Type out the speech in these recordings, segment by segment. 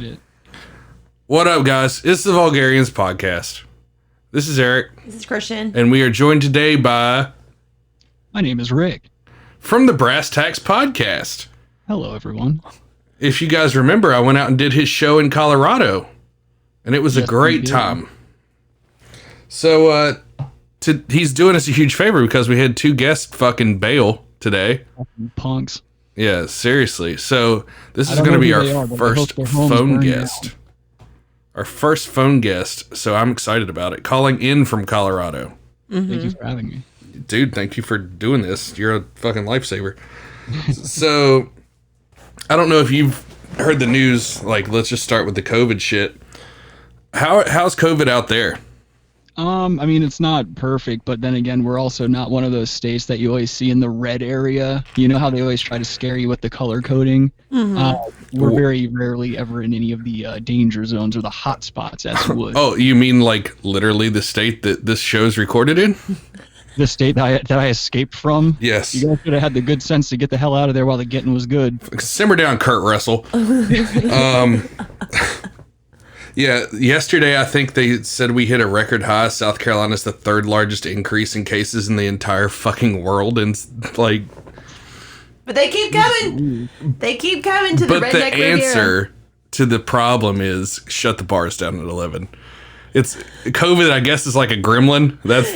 it. What up, guys? It's the Vulgarians podcast. This is Eric. This is Kristian. And we are joined today by... My name is Rick. From the Brass Tacks Podcast. Hello, everyone. If you guys remember, I went out and did his show in Colorado. And it was a great time. So, he's doing us a huge favor because we had two guests fucking bail today. Punks. Yeah, seriously. So, this is going to be our first phone guest. Our first phone guest, so I'm excited about it. Calling in from Colorado. Mm-hmm. Thank you for having me. Dude, thank you for doing this. You're a fucking lifesaver. So, I don't know if you've heard the news. Like, let's just start with the COVID shit. How's COVID out there? I mean, it's not perfect, but then again, we're also not one of those states that you always see in the red area. You know how they always try to scare you with the color coding? Mm-hmm. We're very rarely ever in any of the danger zones or the hot spots, as you would. Oh, you mean like literally the state that this show's recorded in? The state that I escaped from? Yes. You guys should have had the good sense to get the hell out of there while the getting was good. Simmer down, Kurt Russell. Yeah, yesterday I think they said we hit a record high. South Carolina's the third largest increase in cases in the entire fucking world, and like. But they keep coming. They keep coming to the redneck Riviera. But the answer to the problem is shut the bars down at 11. It's COVID, I guess, is like a gremlin. That's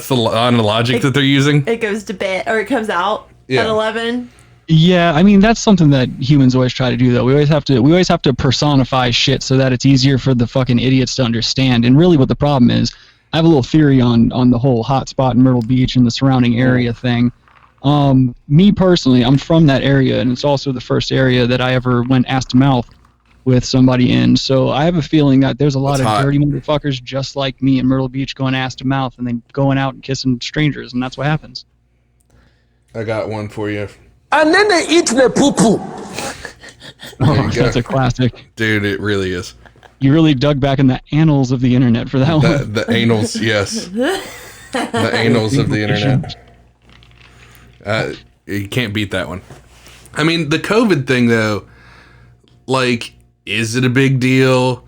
the line of logic that they're using. It goes to bed, or it comes out at 11. Yeah, I mean, that's something that humans always try to do, though. We always have to personify shit so that it's easier for the fucking idiots to understand. And really what the problem is, I have a little theory on the whole hotspot in Myrtle Beach and the surrounding area thing. Me personally, I'm from that area, and it's also the first area that I ever went ass to mouth with somebody in. So I have a feeling that there's a lot of dirty motherfuckers just like me in Myrtle Beach going ass to mouth and then going out and kissing strangers, and that's what happens. I got one for you. And then they eat the poo-poo. Oh, that's a classic. Dude, it really is. You really dug back in the annals of the internet for that one. The annals, yes. The annals of the internet. You can't beat that one. I mean, the COVID thing, though, like, is it a big deal?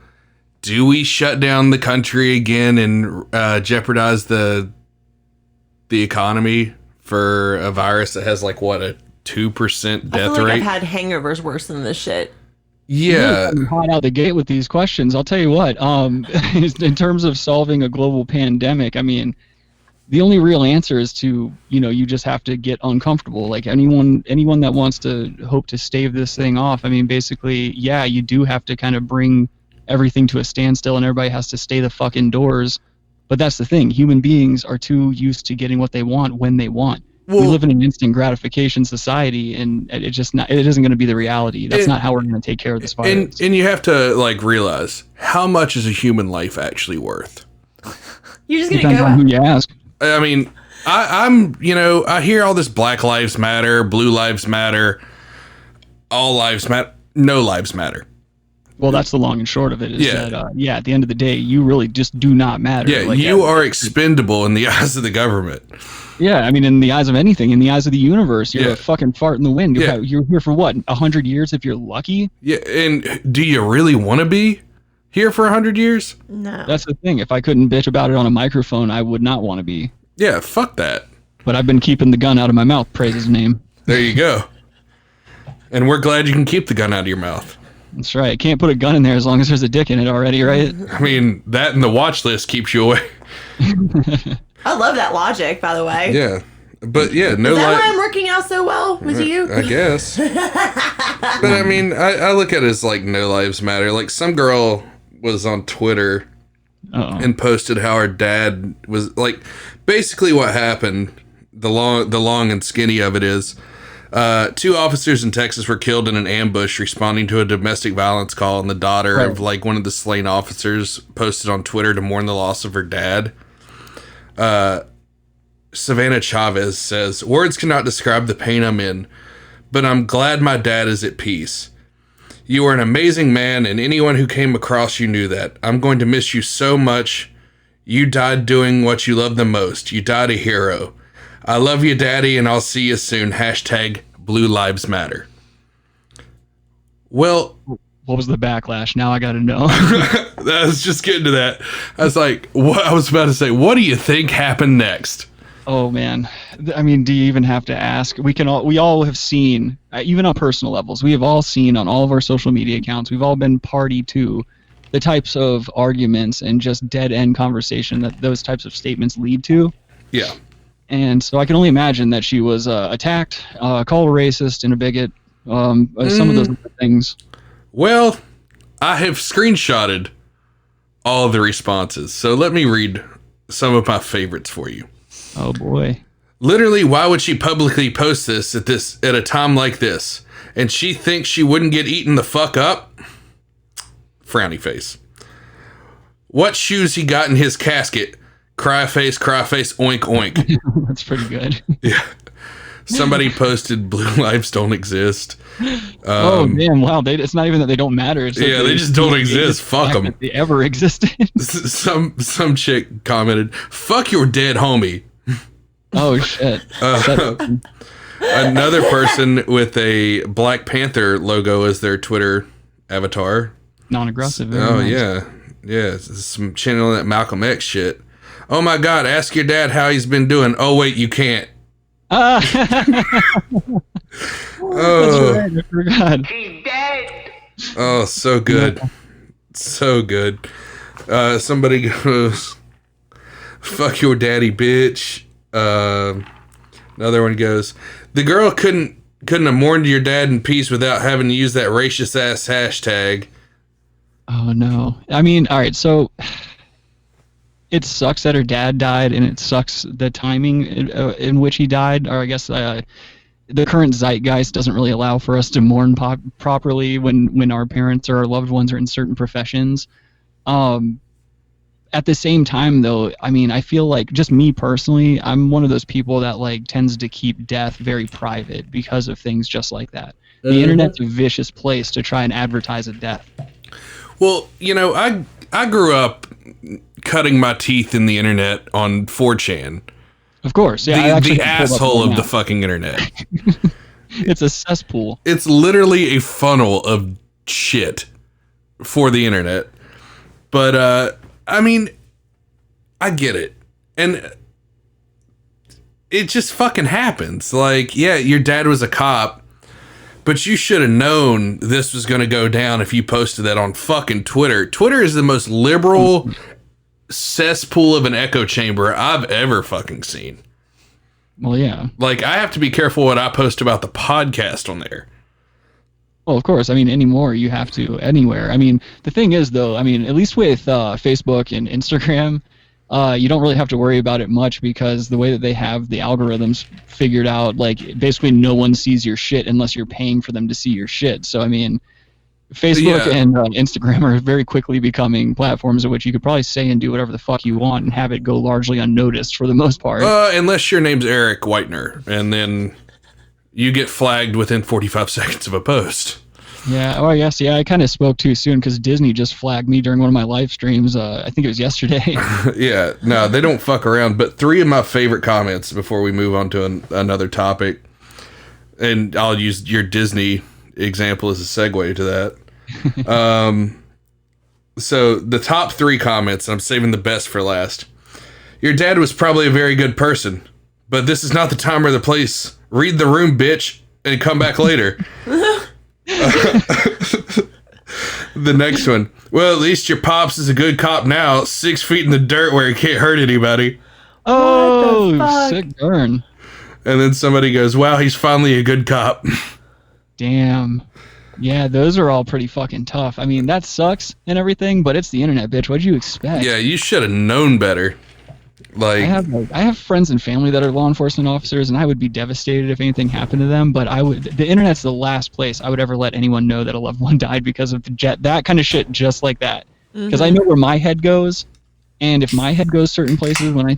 Do we shut down the country again and jeopardize the economy for a virus that has, like, what, a 2% death I feel like rate? I've had hangovers worse than this shit. Yeah. You're hot out the gate with these questions. I'll tell you what, in terms of solving a global pandemic, I mean, the only real answer is to, you just have to get uncomfortable. Like anyone that wants to hope to stave this thing off, I mean, basically, yeah, you do have to kind of bring everything to a standstill and everybody has to stay the fuck indoors. But that's the thing. Human beings are too used to getting what they want when they want. Well, we live in an instant gratification society, and it isn't going to be the reality. That's not how we're going to take care of this virus. And you have to realize how much is a human life actually worth. You're just going to go on who you ask. I mean, I hear all this Black Lives Matter, Blue Lives Matter, all lives matter, no lives matter. Well, that's the long and short of it. That at the end of the day, you really just do not matter. Yeah, you are expendable in the eyes of the government. Yeah, I mean, in the eyes of anything, in the eyes of the universe, you're a fucking fart in the wind. You're here for what, 100 years if you're lucky? Yeah, and do you really want to be here for 100 years? No. That's the thing. If I couldn't bitch about it on a microphone, I would not want to be. Yeah, fuck that. But I've been keeping the gun out of my mouth, praise his name. There you go. And we're glad you can keep the gun out of your mouth. That's right. Can't put a gun in there as long as there's a dick in it already, right? I mean, that and the watch list keeps you away. I love that logic, by the way. Yeah. But yeah, no. Is that why I'm working out so well with you? I guess. But I mean, I look at it as like no lives matter. Like some girl was on Twitter and posted how her dad was like, basically what happened. The long and skinny of it is, 2 officers in Texas were killed in an ambush responding to a domestic violence call, and the daughter of like one of the slain officers posted on Twitter to mourn the loss of her dad. Savannah Chavez says, "Words cannot describe the pain I'm in, but I'm glad my dad is at peace. You are an amazing man, and anyone who came across you knew that. I'm going to miss you so much. You died doing what you love the most. You died a hero. I love you, Daddy, and I'll see you soon. # Blue Lives Matter." Well, what was the backlash? Now I got to know. I was just getting to that. I was like, what? I was about to say, what do you think happened next? Oh man, I mean, do you even have to ask? We all have seen, even on personal levels, we have all seen on all of our social media accounts. We've all been party to the types of arguments and just dead end conversation that those types of statements lead to. Yeah. And so I can only imagine that she was attacked, called a racist and a bigot, some of those things. Well, I have screenshotted all of the responses, so let me read some of my favorites for you. Oh boy. Literally, why would she publicly post this at a time like this? And she thinks she wouldn't get eaten the fuck up? Frowny face. What shoes he got in his casket? Cry face, oink, oink. That's pretty good. Yeah. Somebody posted blue lives don't exist. Oh, damn. Wow. It's not even that they don't matter. It's yeah, they just don't exist. Fuck them. They ever existed. Some chick commented, fuck your dead homie. Oh, shit. Another person with a Black Panther logo as their Twitter avatar. Non-aggressive. Oh, nice. Yeah. Yeah. Some channeling that Malcolm X shit. Oh, my God. Ask your dad how he's been doing. Oh, wait, you can't. Oh, that's right. I forgot. He's dead. Oh, so good. Yeah. So good. Somebody goes, fuck your daddy, bitch. Another one goes, the girl couldn't have mourned your dad in peace without having to use that racist ass hashtag. Oh, no. I mean, all right, so it sucks that her dad died, and it sucks the timing in which he died, or I guess the current zeitgeist doesn't really allow for us to mourn properly when our parents or our loved ones are in certain professions. At the same time, though, I mean, I feel like, just me personally, I'm one of those people that like tends to keep death very private because of things just like that. The internet's a vicious place to try and advertise a death. Well, you know, I grew up cutting my teeth in the internet on 4chan. Of course, yeah. The asshole of the fucking internet. It's a cesspool. It's literally a funnel of shit for the internet. But, I mean, I get it. And it just fucking happens. Like, yeah, your dad was a cop, but you should have known this was going to go down if you posted that on fucking Twitter. Twitter is the most liberal cesspool of an echo chamber I've ever fucking seen. Well, yeah. Like, I have to be careful what I post about the podcast on there. Well, of course. I mean, anymore, you have to anywhere. I mean, the thing is, though, I mean, at least with Facebook and Instagram, you don't really have to worry about it much because the way that they have the algorithms figured out, like, basically no one sees your shit unless you're paying for them to see your shit. So, I mean, Facebook and Instagram are very quickly becoming platforms in which you could probably say and do whatever the fuck you want and have it go largely unnoticed for the most part. Unless your name's Eric Whitener, and then you get flagged within 45 seconds of a post. Yeah, oh, I guess, yeah, I kind of spoke too soon because Disney just flagged me during one of my live streams. I think it was yesterday. Yeah, no, they don't fuck around. But 3 of my favorite comments before we move on to another topic, and I'll use your Disney example as a segue to that. So the top 3 comments, and I'm saving the best for last. Your dad was probably a very good person, but this is not the time or the place. Read the room, bitch, and come back later. The next one. Well, at least your pops is a good cop now, 6 feet in the dirt where he can't hurt anybody. Oh, sick burn. And then somebody goes, wow, he's finally a good cop. Damn. Yeah, those are all pretty fucking tough. I mean, that sucks and everything, but it's the internet, bitch. What'd you expect? Yeah, you should have known better. Like, I have friends and family that are law enforcement officers, and I would be devastated if anything happened to them. But the internet's the last place I would ever let anyone know that a loved one died because of that kind of shit, just like that. Because I know where my head goes, and if my head goes certain places when I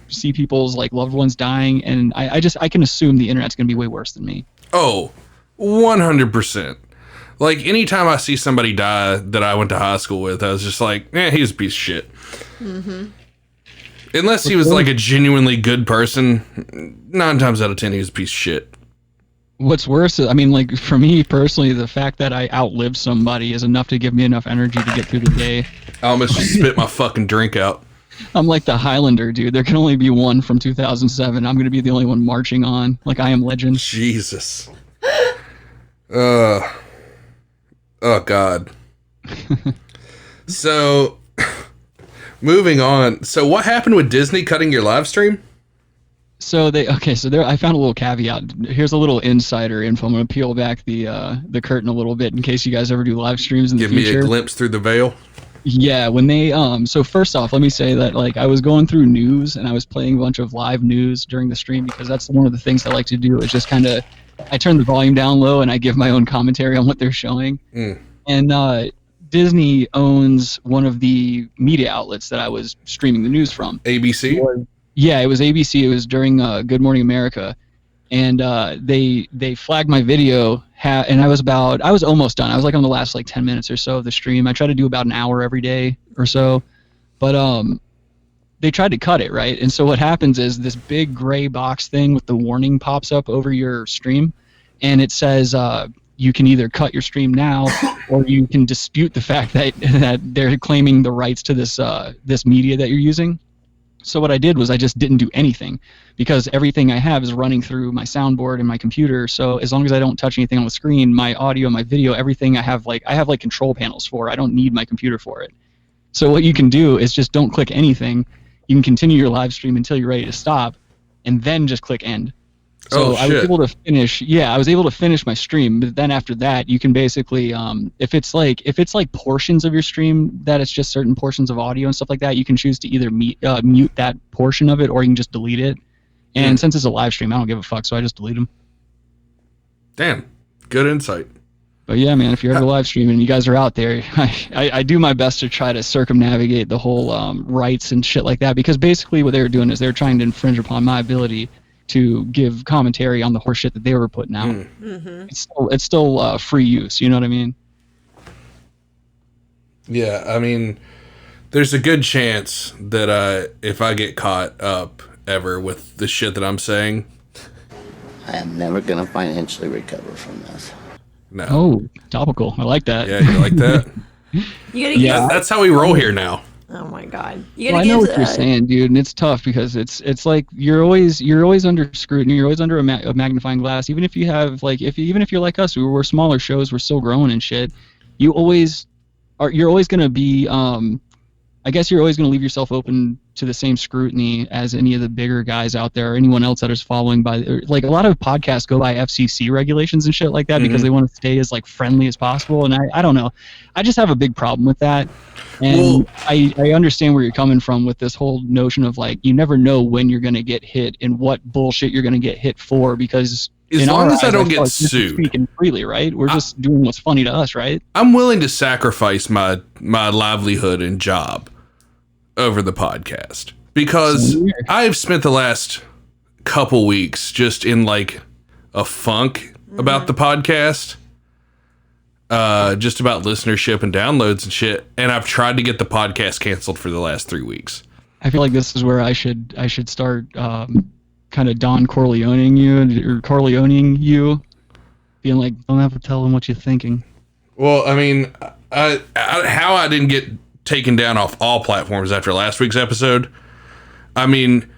see people's like loved ones dying, and I can assume the internet's gonna be way worse than me. Oh, 100%. Like, anytime I see somebody die that I went to high school with, I was just like, he's a piece of shit. Mm-hmm. Unless he was like a genuinely good person, 9 times out of 10 he was a piece of shit. What's worse is, I mean, like, for me personally, the fact that I outlived somebody is enough to give me enough energy to get through the day. I almost just spit my fucking drink out. I'm like the Highlander, dude. There can only be one from 2007. I'm going to be the only one marching on, like I Am Legend. Jesus. Oh, God. So, moving on. So, what happened with Disney cutting your live stream? So I found a little caveat. Here's a little insider info. I'm going to peel back the curtain a little bit in case you guys ever do live streams in the future. Give me a glimpse through the veil. Yeah, when they so first off, let me say that, like, I was going through news and I was playing a bunch of live news during the stream because that's one of the things I like to do is just kind of I turn the volume down low and I give my own commentary on what they're showing. And Disney owns one of the media outlets that I was streaming the news from. ABC? Yeah, it was ABC. It was during Good Morning America, and they flagged my video. And I was almost done. I was like on the last like 10 minutes or so of the stream. I try to do about an hour every day or so, but they tried to cut it, right? And so what happens is this big gray box thing with the warning pops up over your stream, and it says you can either cut your stream now, or you can dispute the fact that they're claiming the rights to this media that you're using. So what I did was I just didn't do anything because everything I have is running through my soundboard and my computer. So as long as I don't touch anything on the screen, my audio, my video, everything I have like control panels for. I don't need my computer for it. So what you can do is just don't click anything. You can continue your live stream until you're ready to stop and then just click end. So I was able to finish. Yeah, I was able to finish my stream. But then after that, you can basically, if it's like portions of your stream that it's just certain portions of audio and stuff like that, you can choose to either mute that portion of it, or you can just delete it. And since it's a live stream, I don't give a fuck, so I just delete them. Damn, good insight. But yeah, man, if you're ever live streaming and you guys are out there, I do my best to try to circumnavigate the whole rights and shit like that, because basically what they were doing is they were trying to infringe upon my ability to give commentary on the horse shit that they were putting out. It's still free use, you know what I mean? Yeah, I mean, there's a good chance that if I get caught up ever with the shit that I'm saying, I am never going to financially recover from this. No. Oh, topical. I like that. Yeah, you like that? That's how we roll here now. Oh my God! I know what you're saying, dude, and it's tough because it's like you're always under scrutiny. You're always under a magnifying glass. Even if you have even if you're like us, we're smaller shows, we're still growing and shit. You're always gonna be. I guess you're always gonna leave yourself open to the same scrutiny as any of the bigger guys out there or anyone else that is following by. Like, a lot of podcasts go by FCC regulations and shit like that because they want to stay as like friendly as possible. And I don't know. I just have a big problem with that. And I understand where you're coming from with this whole notion of like, you never know when you're going to get hit and what bullshit you're going to get hit for, because as long as I don't get sued, speaking freely, right? We're just doing what's funny to us, right? I'm willing to sacrifice my livelihood and job over the podcast, because I've spent the last couple weeks just in like a funk about the podcast. Just about listenership and downloads and shit, and I've tried to get the podcast canceled for the last 3 weeks. I feel like this is where I should start kind of Don Corleoning you, being like, don't have to tell them what you're thinking. Well, I mean, how I didn't get taken down off all platforms after last week's episode. I mean,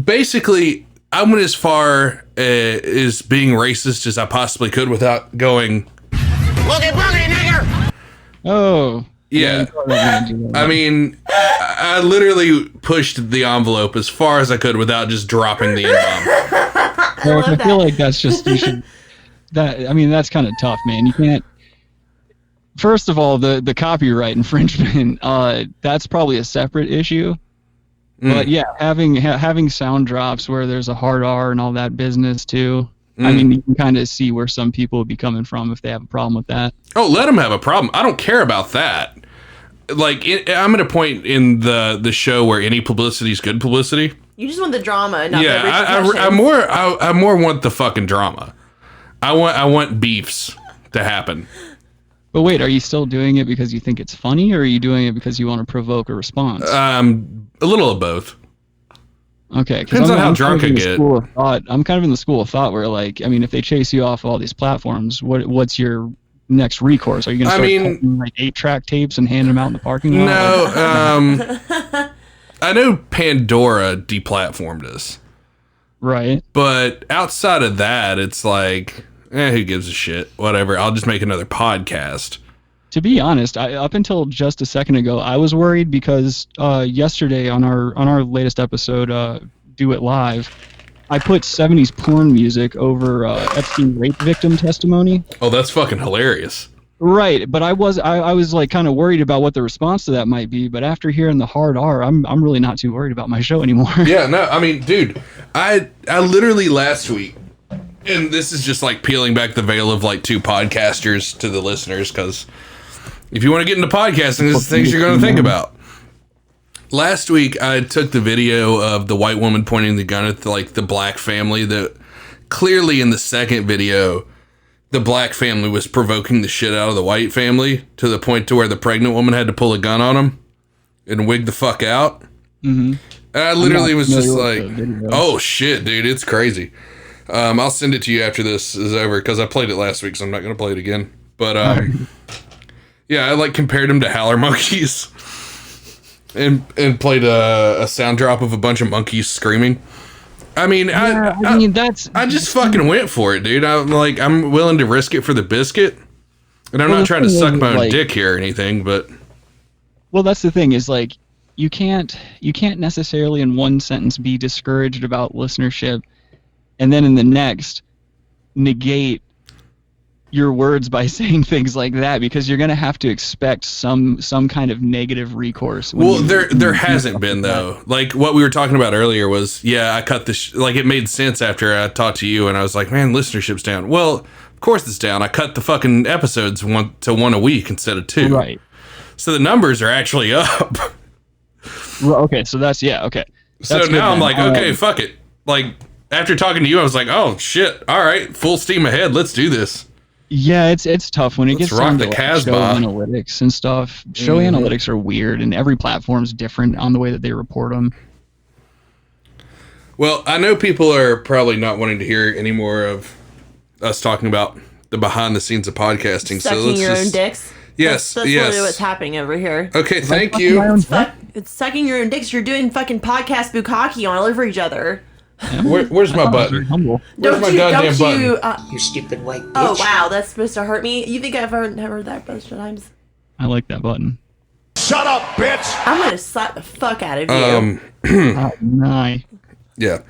basically I went as far as being racist as I possibly could without going, "Boogie, boogie, nigger!" Oh. Yeah. I mean, I literally pushed the envelope as far as I could without just dropping the N-bomb. Eric, I feel like that's just, that's kind of tough, man. You can't, first of all, the copyright infringement, that's probably a separate issue. But yeah, having sound drops where there's a hard R and all that business too. I mean, you can kind of see where some people would be coming from if they have a problem with that. Oh, let them have a problem. I don't care about that. Like, I'm at a point in the show where any publicity is good publicity. You just want the drama, not the I more want the fucking drama. I want beefs to happen. But wait, are you still doing it because you think it's funny, or are you doing it because you want to provoke a response? A little of both. Okay, depends on how drunk I get. I'm kind of in the school of thought where, like, I mean, if they chase you off all these platforms, what's your next recourse? Are you going to start cutting, like 8-track tapes and handing them out in the parking lot? No, I know Pandora deplatformed us. Right. But outside of that, it's like, who gives a shit? Whatever. I'll just make another podcast. To be honest, up until just a second ago, I was worried because yesterday on our latest episode, Do It Live, I put 70s porn music over Epstein rape victim testimony. Oh, that's fucking hilarious. Right, but I was like kind of worried about what the response to that might be. But after hearing the hard R, I'm really not too worried about my show anymore. Yeah, no, I mean, dude, I literally last week, and this is just like peeling back the veil of like two podcasters to the listeners, because if you want to get into podcasting, this is things you're going to think about. Last week, I took the video of the white woman pointing the gun at the black family. That clearly in the second video, the black family was provoking the shit out of the white family to the point to where the pregnant woman had to pull a gun on them and wig the fuck out. Mm-hmm. And I literally was just like, oh shit, dude, it's crazy. I'll send it to you after this is over because I played it last week, so I'm not going to play it again. But yeah, I like compared them to howler monkeys and played a sound drop of a bunch of monkeys screaming. I mean, I just fucking went for it, dude. I'm willing to risk it for the biscuit, and I'm not trying to suck my own dick here or anything, but. Well, that's the thing is like, you can't necessarily in one sentence be discouraged about listenership, and then in the next negate your words by saying things like that, because you're going to have to expect some kind of negative recourse. Well, there hasn't been though. Like what we were talking about earlier was, I cut like it made sense after I talked to you and I was like, man, listenership's down. Well, of course it's down. I cut the fucking episodes one a week instead of 2. Right. So the numbers are actually up. Well, okay. So that's, okay. So now I'm like, okay, fuck it. Like after talking to you, I was like, oh shit. All right. Full steam ahead. Let's do this. Yeah, it's tough when it gets down to show analytics and stuff. Show analytics are weird, and every platform's different on the way that they report them. Well, I know people are probably not wanting to hear any more of us talking about the behind the scenes of podcasting. Sucking your own dicks. Yes, that's literally what's happening over here. Okay, thank you. It's sucking your own dicks. You're doing fucking podcast bukkake all over each other. Where's my button? Where's my goddamn button? You stupid white bitch. Oh, wow, that's supposed to hurt me? You think I've heard that a bunch of times? I like that button. Shut up, bitch! I'm gonna slap the fuck out of you. Nah. Yeah.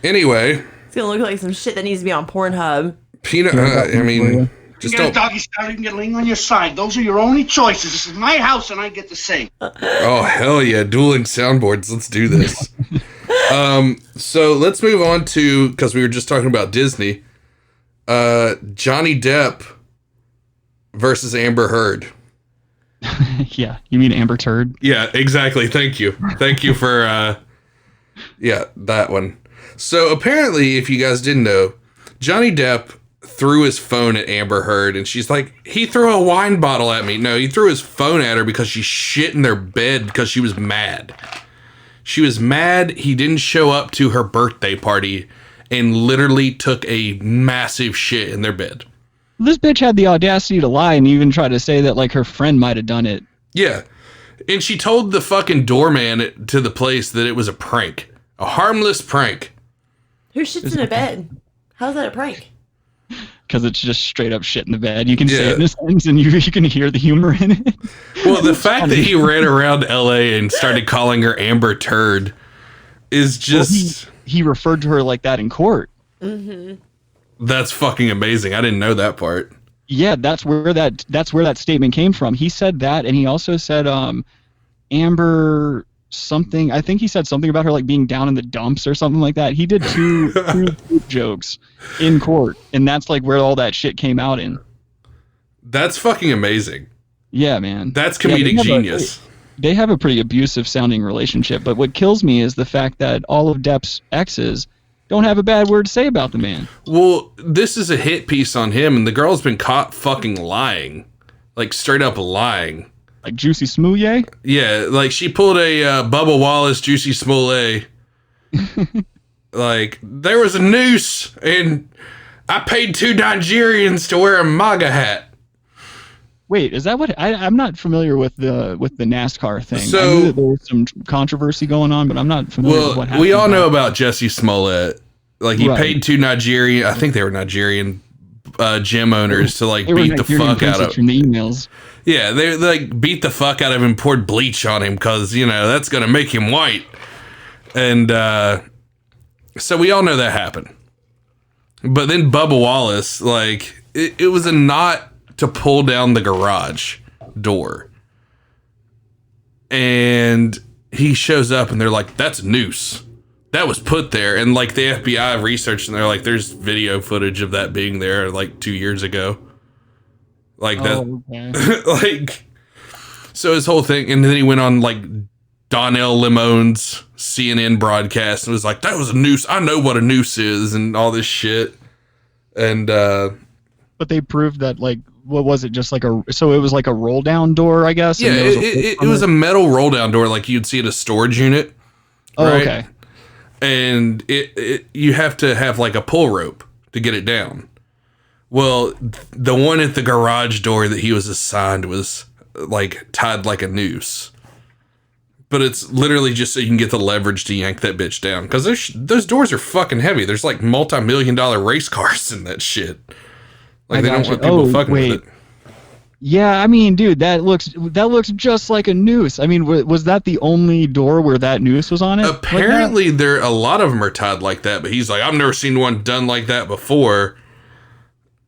Anyway. It's gonna look like some shit that needs to be on Pornhub. Peanut, I mean... Just get a doggy style, you can get Ling on your side. Those are your only choices. This is my house and I get to sing. Oh, hell yeah. Dueling soundboards. Let's do this. So let's move on to, because we were just talking about Disney, Johnny Depp versus Amber Heard. Yeah, you mean Amber Turd? Yeah, exactly. Thank you. Thank you for, that one. So apparently, if you guys didn't know, Johnny Depp threw his phone at Amber Heard, and she's like, he threw a wine bottle at me. No, he threw his phone at her because she shit in their bed because she was mad. She was mad he didn't show up to her birthday party and literally took a massive shit in their bed. This bitch had the audacity to lie and even try to say that like her friend might have done it. Yeah. And she told the fucking doorman to the place that it was a prank. A harmless prank. Who shits in a bed? How's that a prank? Because it's just straight up shit in the bed. You can say it in a sentence and you can hear the humor in it. Well, the fact that he ran around LA and started calling her Amber Turd is just... Well, he referred to her like that in court. Mm-hmm. That's fucking amazing. I didn't know that part. Yeah, that's where that statement came from. He said that, and he also said Amber something. I think he said something about her like being down in the dumps or something like that. He did two jokes in court, and that's like where all that shit came out in. That's fucking amazing. Yeah, man. That's comedic genius. They have a pretty abusive sounding relationship, but what kills me is the fact that all of Depp's exes don't have a bad word to say about the man. Well, this is a hit piece on him, and the girl's been caught fucking lying. Like, straight up lying. Like Juicy Smouye? Yeah, like she pulled a Bubba Wallace Juicy Smollett Like, there was a noose, and I paid 2 Nigerians to wear a MAGA hat. Wait, is that what I'm not familiar with the NASCAR thing. So, I knew that there was some controversy going on, but I'm not familiar with what happened. We all know about Jesse Smollett. Like, he paid 2 Nigerian, I think they were Nigerian gym owners to like beat the fuck out of him. From the emails. Yeah, they like beat the fuck out of him, poured bleach on him because, you know, that's going to make him white. And so we all know that happened. But then Bubba Wallace, like, it was a knot to pull down the garage door. And he shows up and they're like, that's a noose. That was put there. And like the FBI researched and they're like, there's video footage of that being there like 2 years ago. Like that. Okay. Like, so his whole thing. And then he went on like Donnell Limone's CNN broadcast and was like, that was a noose. I know what a noose is and all this shit. And, but they proved that, like, what was it? Just like so it was like a roll down door, I guess. Yeah, it was a metal roll down door like you'd see at a storage unit. Oh, right? Okay. And you have to have like a pull rope to get it down. Well, the one at the garage door that he was assigned was like tied like a noose. But it's literally just so you can get the leverage to yank that bitch down. Because those doors are fucking heavy. There's like multi-million-dollar race cars in that shit. Like, they don't want people fucking with it. Yeah, I mean, dude, that looks just like a noose. I mean, was that the only door where that noose was on it? Apparently, a lot of them are tied like that. But he's like, I've never seen one done like that before.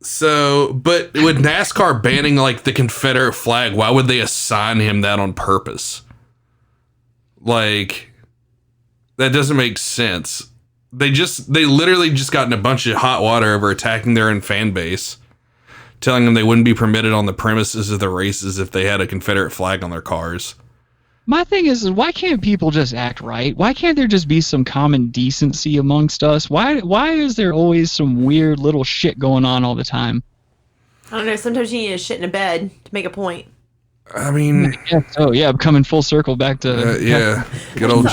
So, but with NASCAR banning like the Confederate flag, why would they assign him that on purpose? Like, that doesn't make sense. They literally just got in a bunch of hot water over attacking their own fan base, telling them they wouldn't be permitted on the premises of the races if they had a Confederate flag on their cars. My thing is why can't people just act right? Why can't there just be some common decency amongst us? Why is there always some weird little shit going on all the time? I don't know. Sometimes you need to shit in a bed to make a point. I mean... Oh, yeah, I'm coming full circle back to... yeah, good old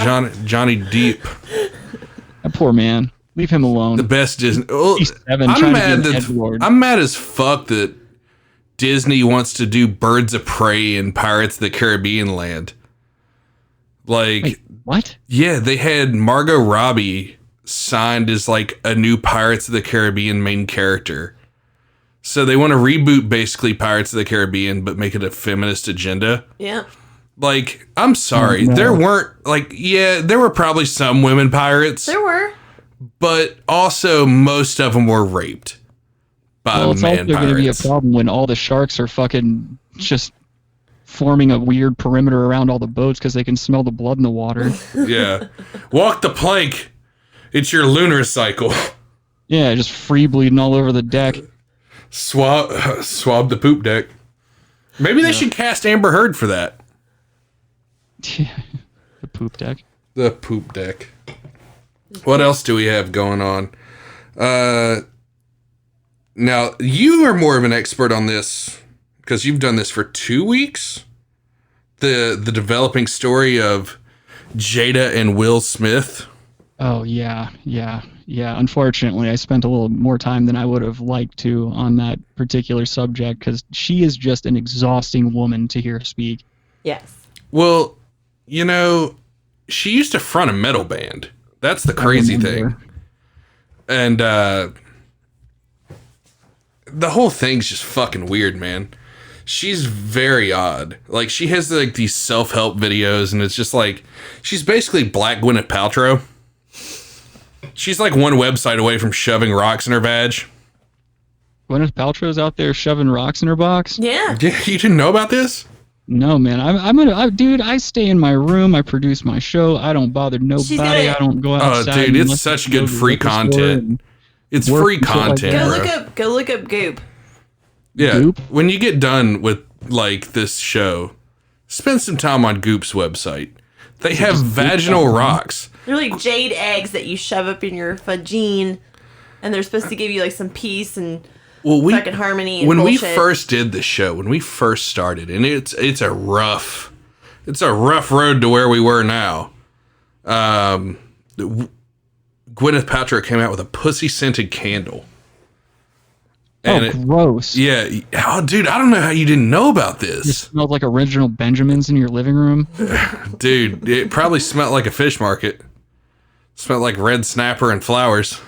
Johnny Deep. That poor man. Leave him alone. The best Disney... Well, I'm mad as fuck that Disney wants to do Birds of Prey in Pirates of the Caribbean land. Like... Wait, what? Yeah, they had Margot Robbie signed as like a new Pirates of the Caribbean main character. So they want to reboot basically Pirates of the Caribbean, but make it a feminist agenda. Yeah. Like, I'm sorry. No. There weren't, like, yeah, there were probably some women pirates. There were. But also, most of them were raped by man pirates. Well, it's also going to be a problem when all the sharks are fucking just forming a weird perimeter around all the boats because they can smell the blood in the water. Yeah. Walk the plank. It's your lunar cycle. Yeah, just free bleeding all over the deck. Swab the poop deck. Maybe they should cast Amber Heard for that. The poop deck. The poop deck. What else do we have going on? Now, you are more of an expert on this because you've done this for 2 weeks. The developing story of Jada and Will Smith. Oh, yeah. Unfortunately, I spent a little more time than I would have liked to on that particular subject because she is just an exhausting woman to hear speak. Yes. Well, you know, she used to front a metal band. That's the crazy thing. And the whole thing's just fucking weird, man. She's very odd. Like, she has like these self-help videos, and it's just like she's basically Black Gwyneth Paltrow. She's like one website away from shoving rocks in her vag. Gwyneth Paltrow's out there shoving rocks in her box? Yeah. Yeah, you didn't know about this? No, man. Dude, I stay in my room. I produce my show. I don't bother nobody. I don't go outside. Oh, dude, it's such good free content. It's free content. Go look up Goop. Yeah. Goop? When you get done with like this show, spend some time on Goop's website. They have vaginal rocks. They're like jade eggs that you shove up in your vagine, and they're supposed to give you like some peace and fucking harmony. And when bullshit. we first did the show, when we first started, and it's a rough road to where we were now. Gwyneth Paltrow came out with a pussy-scented candle. And gross. Yeah. Oh, dude, I don't know how you didn't know about this. It smelled like original Benjamins in your living room. Dude, it probably smelled like a fish market. Smelled like red snapper and flowers.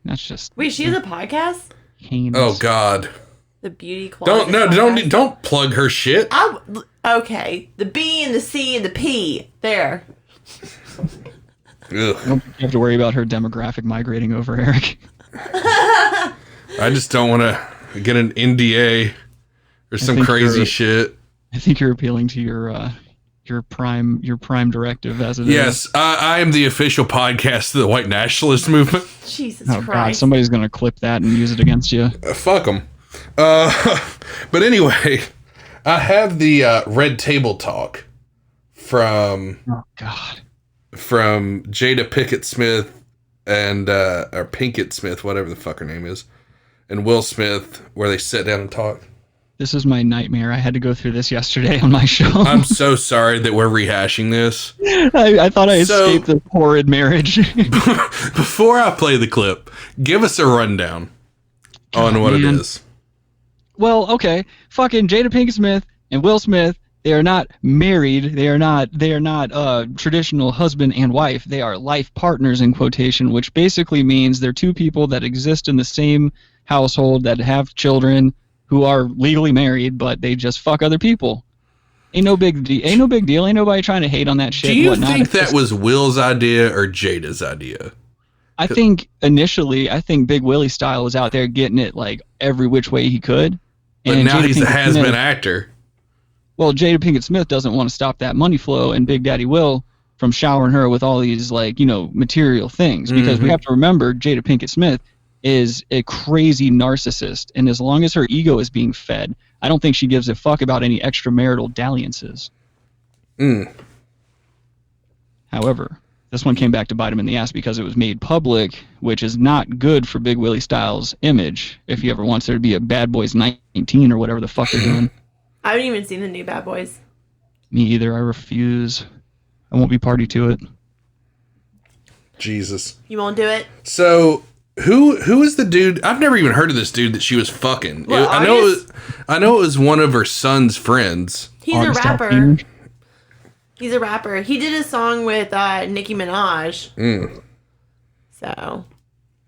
That's just... Wait, she has a podcast? Heinous. Oh, God. The Beauty Closet. Don't plug her shit. Okay. The B and the C and the P. There. Ugh. You have to worry about her demographic migrating over, Eric. I just don't want to get an NDA or some crazy shit. I think you're appealing to your prime directive as it is. Yes, I am the official podcast of the white nationalist movement. Jesus Christ. God, somebody's going to clip that and use it against you. Fuck them. But anyway, I have the Red Table Talk from Jada Pinkett Smith and or Pinkett Smith, whatever the fuck her name is, and Will Smith, where they sit down and talk. This is my nightmare. I had to go through this yesterday on my show. I'm so sorry that we're rehashing this. I thought I escaped the horrid marriage. Before I play the clip, give us a rundown on what it is. Well, okay. Fucking Jada Pinkett Smith and Will Smith, they are not married. They are not traditional husband and wife. They are life partners in quotation, which basically means they're two people that exist in the same household that have children who are legally married, but they just fuck other people. Ain't no big deal. Ain't nobody trying to hate on that shit. Do you think that was Will's idea or Jada's idea? I think initially, Big Willie Style was out there getting it like every which way he could. But now he's a has-been actor. Well, Jada Pinkett Smith doesn't want to stop that money flow, and Big Daddy Will from showering her with all these material things. Because we have to remember, Jada Pinkett Smith is a crazy narcissist, and as long as her ego is being fed, I don't think she gives a fuck about any extramarital dalliances. However, this one came back to bite him in the ass because it was made public, which is not good for Big Willie Styles' image if he ever wants there to be a Bad Boys 19 or whatever the fuck they're doing. I haven't even seen the new Bad Boys. Me either. I refuse. I won't be party to it. Jesus. You won't do it? So... Who is the dude? I've never even heard of this dude that she was fucking. What, I know it was one of her son's friends. He's a rapper. He's a rapper. He did a song with Nicki Minaj. So.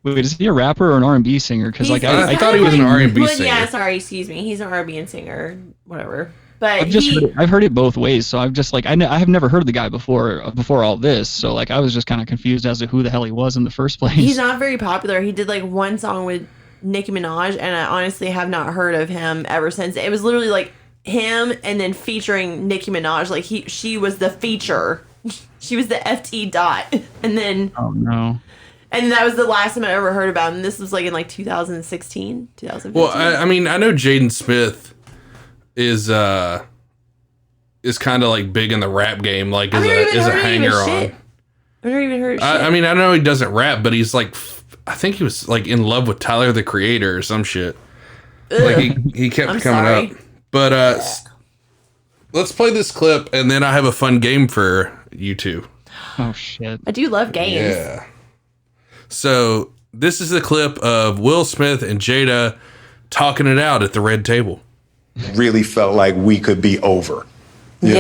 Wait, is he a rapper or an R&B singer? Because I thought he was an R&B singer. Yeah, sorry, excuse me. He's an R&B singer, whatever. But I've heard it both ways, so I've just I have never heard of the guy before all this, so I was just kind of confused as to who the hell he was in the first place. He's not very popular. He did one song with Nicki Minaj, and I honestly have not heard of him ever since. It was literally him and then featuring Nicki Minaj. She was the feature. She was the FT dot, and then oh no. And that was the last time I ever heard about him. And this was in 2016, 2015. Well, I mean, I know Jaden Smith is kind of big in the rap game, is a hanger on. I've never even heard of shit. I mean, I know he doesn't rap, but he's I think he was in love with Tyler the Creator or some shit. He kept coming up. But let's play this clip, and then I have a fun game for you two. Oh shit! I do love games. Yeah. So this is the clip of Will Smith and Jada talking it out at the Red Table. Really felt like we could be over. We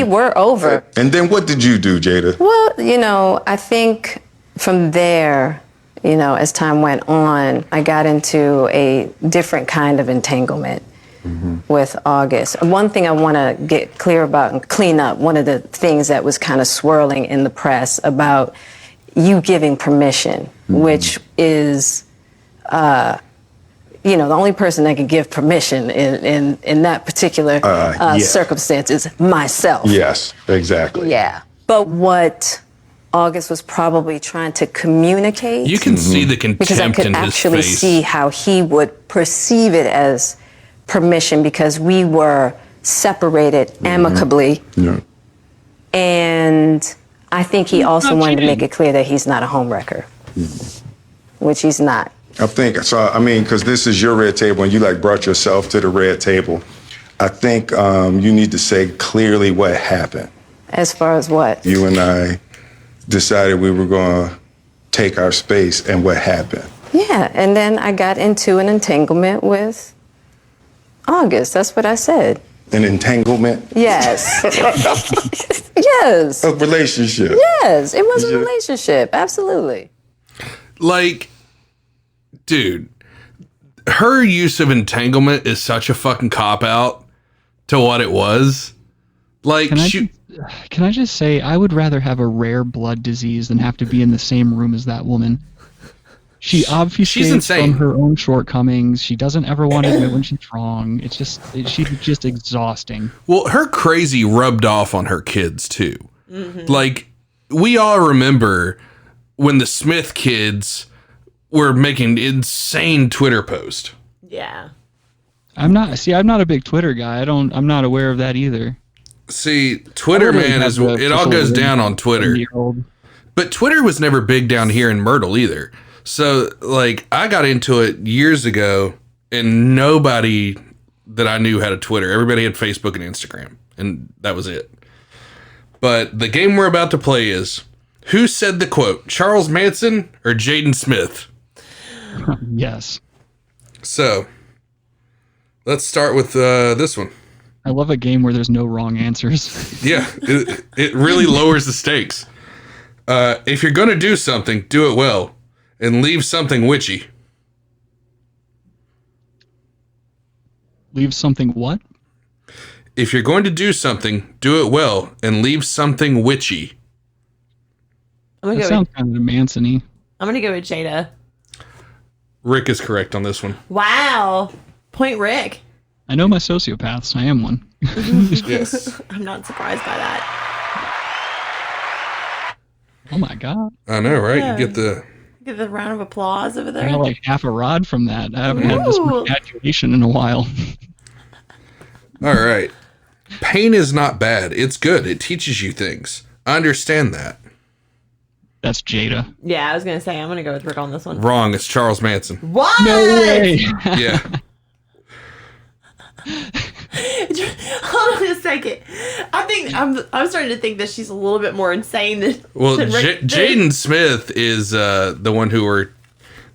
were over. And then what did you do, Jada? Well, I think from there, as time went on, I got into a different kind of entanglement with August. One thing I want to get clear about and clean up, one of the things that was kind of swirling in the press about you giving permission, which is... the only person that can give permission in that particular circumstance is myself. Yes, exactly. Yeah. But what August was probably trying to communicate... You can see the contempt because I could in his actually face. see how he would perceive it as permission because we were separated amicably. Yeah. And I think he also wanted to make it clear that he's not a homewrecker, which he's not. I think so. I mean, because this is your red table, and you brought yourself to the red table. I think you need to say clearly what happened. As far as what? You and I decided we were going to take our space, and what happened? Yeah, and then I got into an entanglement with August. That's what I said. An entanglement? Yes. Yes. A relationship? Yes, it was a relationship. Absolutely. Like, dude, her use of entanglement is such a fucking cop-out to what it was. Like, can I just say, I would rather have a rare blood disease than have to be in the same room as that woman. She obfuscates from her own shortcomings. She doesn't ever want to admit when she's wrong. She's just exhausting. Well, her crazy rubbed off on her kids, too. Mm-hmm. Like, we all remember when the Smith kids were making insane Twitter posts. Yeah. I'm not a big Twitter guy. I'm not aware of that either. See, Twitter, man, it all goes down on Twitter. But Twitter was never big down here in Myrtle either. So, like, I got into it years ago, and nobody that I knew had a Twitter. Everybody had Facebook and Instagram, and that was it. But the game we're about to play is, who said the quote, Charles Manson or Jaden Smith? Yes. So, let's start with this one. I love a game where there's no wrong answers. Yeah, it really lowers the stakes. If you're going to do something, do it well. And leave something witchy. Leave something what? If you're going to do something, do it well and leave something witchy. That sounds kind of Manson-y. I'm going to go with Jada. Rick is correct on this one. Wow. Point Rick. I know my sociopaths. I am one. Yes. I'm not surprised by that. Oh my God. I know, right? Yeah. You get the round of applause over there. I got like half a rod from that. I haven't had this much adulation in a while. All right. Pain is not bad. It's good. It teaches you things. I understand that. That's Jada. Yeah, I was going to say, I'm going to go with Rick on this one. Wrong. It's Charles Manson. What? No way. Yeah. Hold on a second. I think I'm starting to think that she's a little bit more insane than. Well, than Rick. Jaden Smith is the one who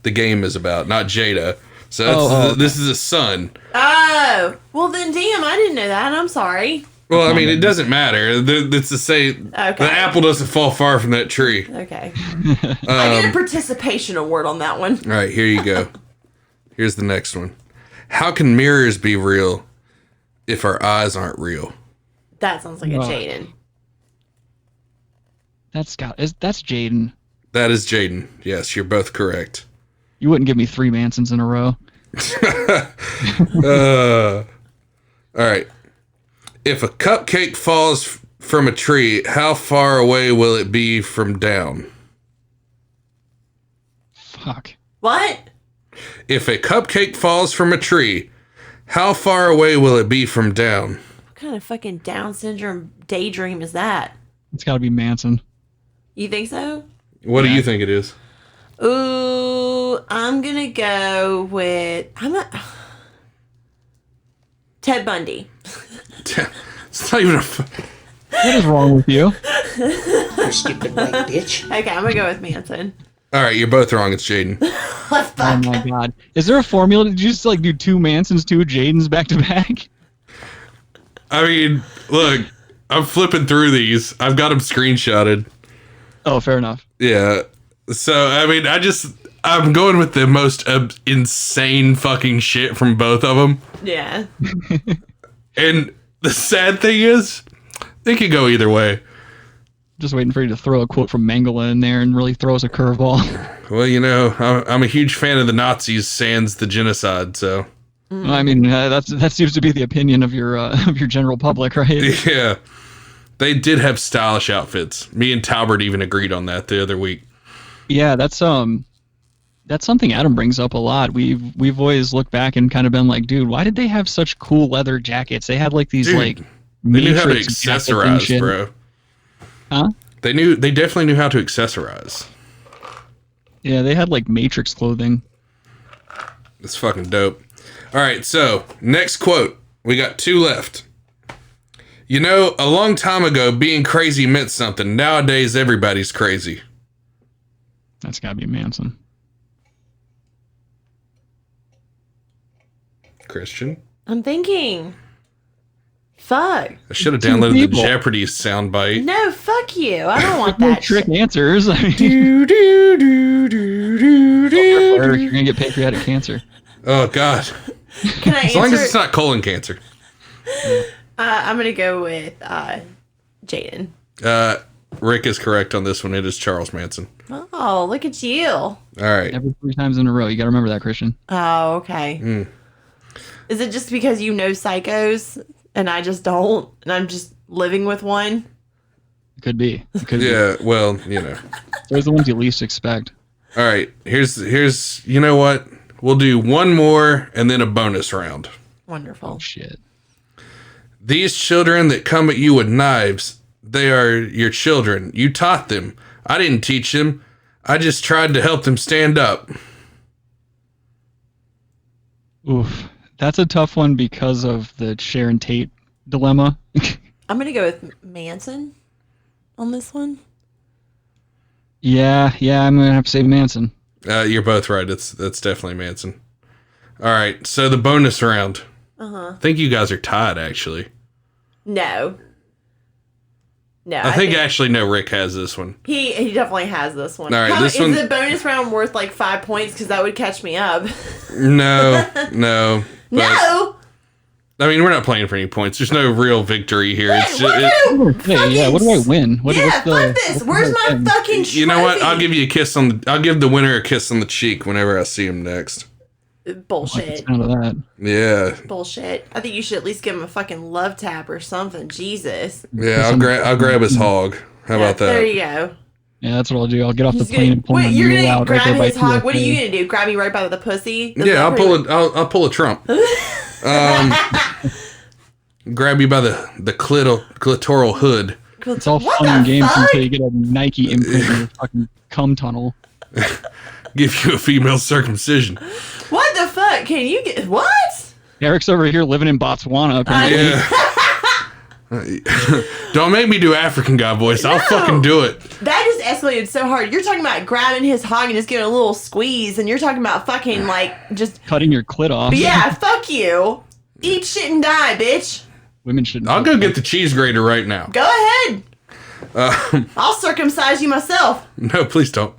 the game is about, not Jada. So this is a son. Oh, well then, damn, I didn't know that. I'm sorry. Well, I mean, it doesn't matter. It's to say the apple doesn't fall far from that tree. Okay. I get a participation award on that one. All right, here you go. Here's the next one. How can mirrors be real if our eyes aren't real? That sounds like a Jaden. That's Jaden. That is Jaden. Yes, you're both correct. You wouldn't give me 3 Mansons in a row. All right. If a cupcake falls from a tree, how far away will it be from down? Fuck. What? If a cupcake falls from a tree, how far away will it be from down? What kind of fucking Down syndrome daydream is that? It's got to be Manson. You think so? What do you think it is? Ooh, I'm gonna go with Ted Bundy. It's not even What is wrong with you? You stupid white bitch. Okay, I'm gonna go with Manson. All right, you're both wrong. It's Jaden. Oh my God. Is there a formula? Did you just like do 2 Mansons, 2 Jadens back to back? I mean, look, I'm flipping through these. I've got them screenshotted. Oh, fair enough. Yeah. So, I mean, I'm going with the most insane fucking shit from both of them. Yeah. And the sad thing is, they could go either way. Just waiting for you to throw a quote from Mengele in there and really throw us a curveball. Well, you know, I'm a huge fan of the Nazis sans the genocide, so. I mean, that seems to be the opinion of your general public, right? Yeah. They did have stylish outfits. Me and Talbert even agreed on that the other week. Yeah, that's something Adam brings up a lot. We've always looked back and kind of been like, dude, why did they have such cool leather jackets? They had like these they knew how to accessorize, bro. Huh? They definitely knew how to accessorize. Yeah, they had like Matrix clothing. It's fucking dope. All right, so next quote. We got 2 left. You know, a long time ago, being crazy meant something. Nowadays, everybody's crazy. That's gotta be Manson. Kristian? I'm thinking. Fuck. I should have downloaded the Jeopardy soundbite. No, fuck you. I don't want No that trick shit. answers. I mean, Do, do, do, do, do, do. you're gonna get pancreatic cancer. Oh, God. Can I As long as answer? it's not colon cancer. I'm going to go with Jaden. Rick is correct on this one. It is Charles Manson. Oh, look at you. All right. Every 3 times in a row. You gotta remember that, Kristian. Oh, okay. Is it just because you know psychos and I just don't, and I'm just living with one? Could be. It could be. Yeah, well, you know. Those are the ones you least expect. All right. Here's. You know what? We'll do one more and then a bonus round. Wonderful. Oh, shit. These children that come at you with knives, they are your children. You taught them. I didn't teach them. I just tried to help them stand up. Oof. That's a tough one because of the Sharon Tate dilemma. I'm going to go with Manson on this one. Yeah, I'm gonna have to say Manson. You're both right. That's definitely Manson. All right. So the bonus round. I think you guys are tied, actually. No. No. I think actually, no, Rick has this one. He definitely has this one. All right, How, this is one- the bonus round worth like 5 points? Because that would catch me up. No. But, No! I mean, we're not playing for any points. There's no real victory here. It's just, Hey, yeah, what do I win? What, Yeah, what's the, fuck this. what's Where's the my thing? fucking trophy? you know what? I'll give you a kiss on the. I'll give the winner a kiss on the cheek whenever I see him next. Bullshit. Sound of that. Yeah, Bullshit. I think you should at least give him a fucking love tap or something. Jesus. yeah. I'll grab his hog. How about that? There you go. Yeah, that's what I'll do. I'll get off He's the plane and pull my wait, you're mule gonna out right grab there by his hog. TSA. What are you gonna do? Grab me right by the pussy? Is Yeah, that I'll pretty pull much- it. I'll pull a Trump. Grab you by the clitoral hood. It's all What fun and the games fuck? until you get a Nike imprint in your fucking cum tunnel. Give you a female circumcision. What the fuck? Can you get what? Eric's over here living in Botswana. Apparently. Yeah. Don't make me do African guy voice. I'll fucking do it. That just escalated so hard. You're talking about grabbing his hog and just giving a little squeeze, and you're talking about fucking like just Cutting your clit off. yeah. Fuck you. Eat shit and die, bitch. Women shouldn't. I'll go get the cheese grater right now. Go ahead. I'll circumcise you myself. No, please don't.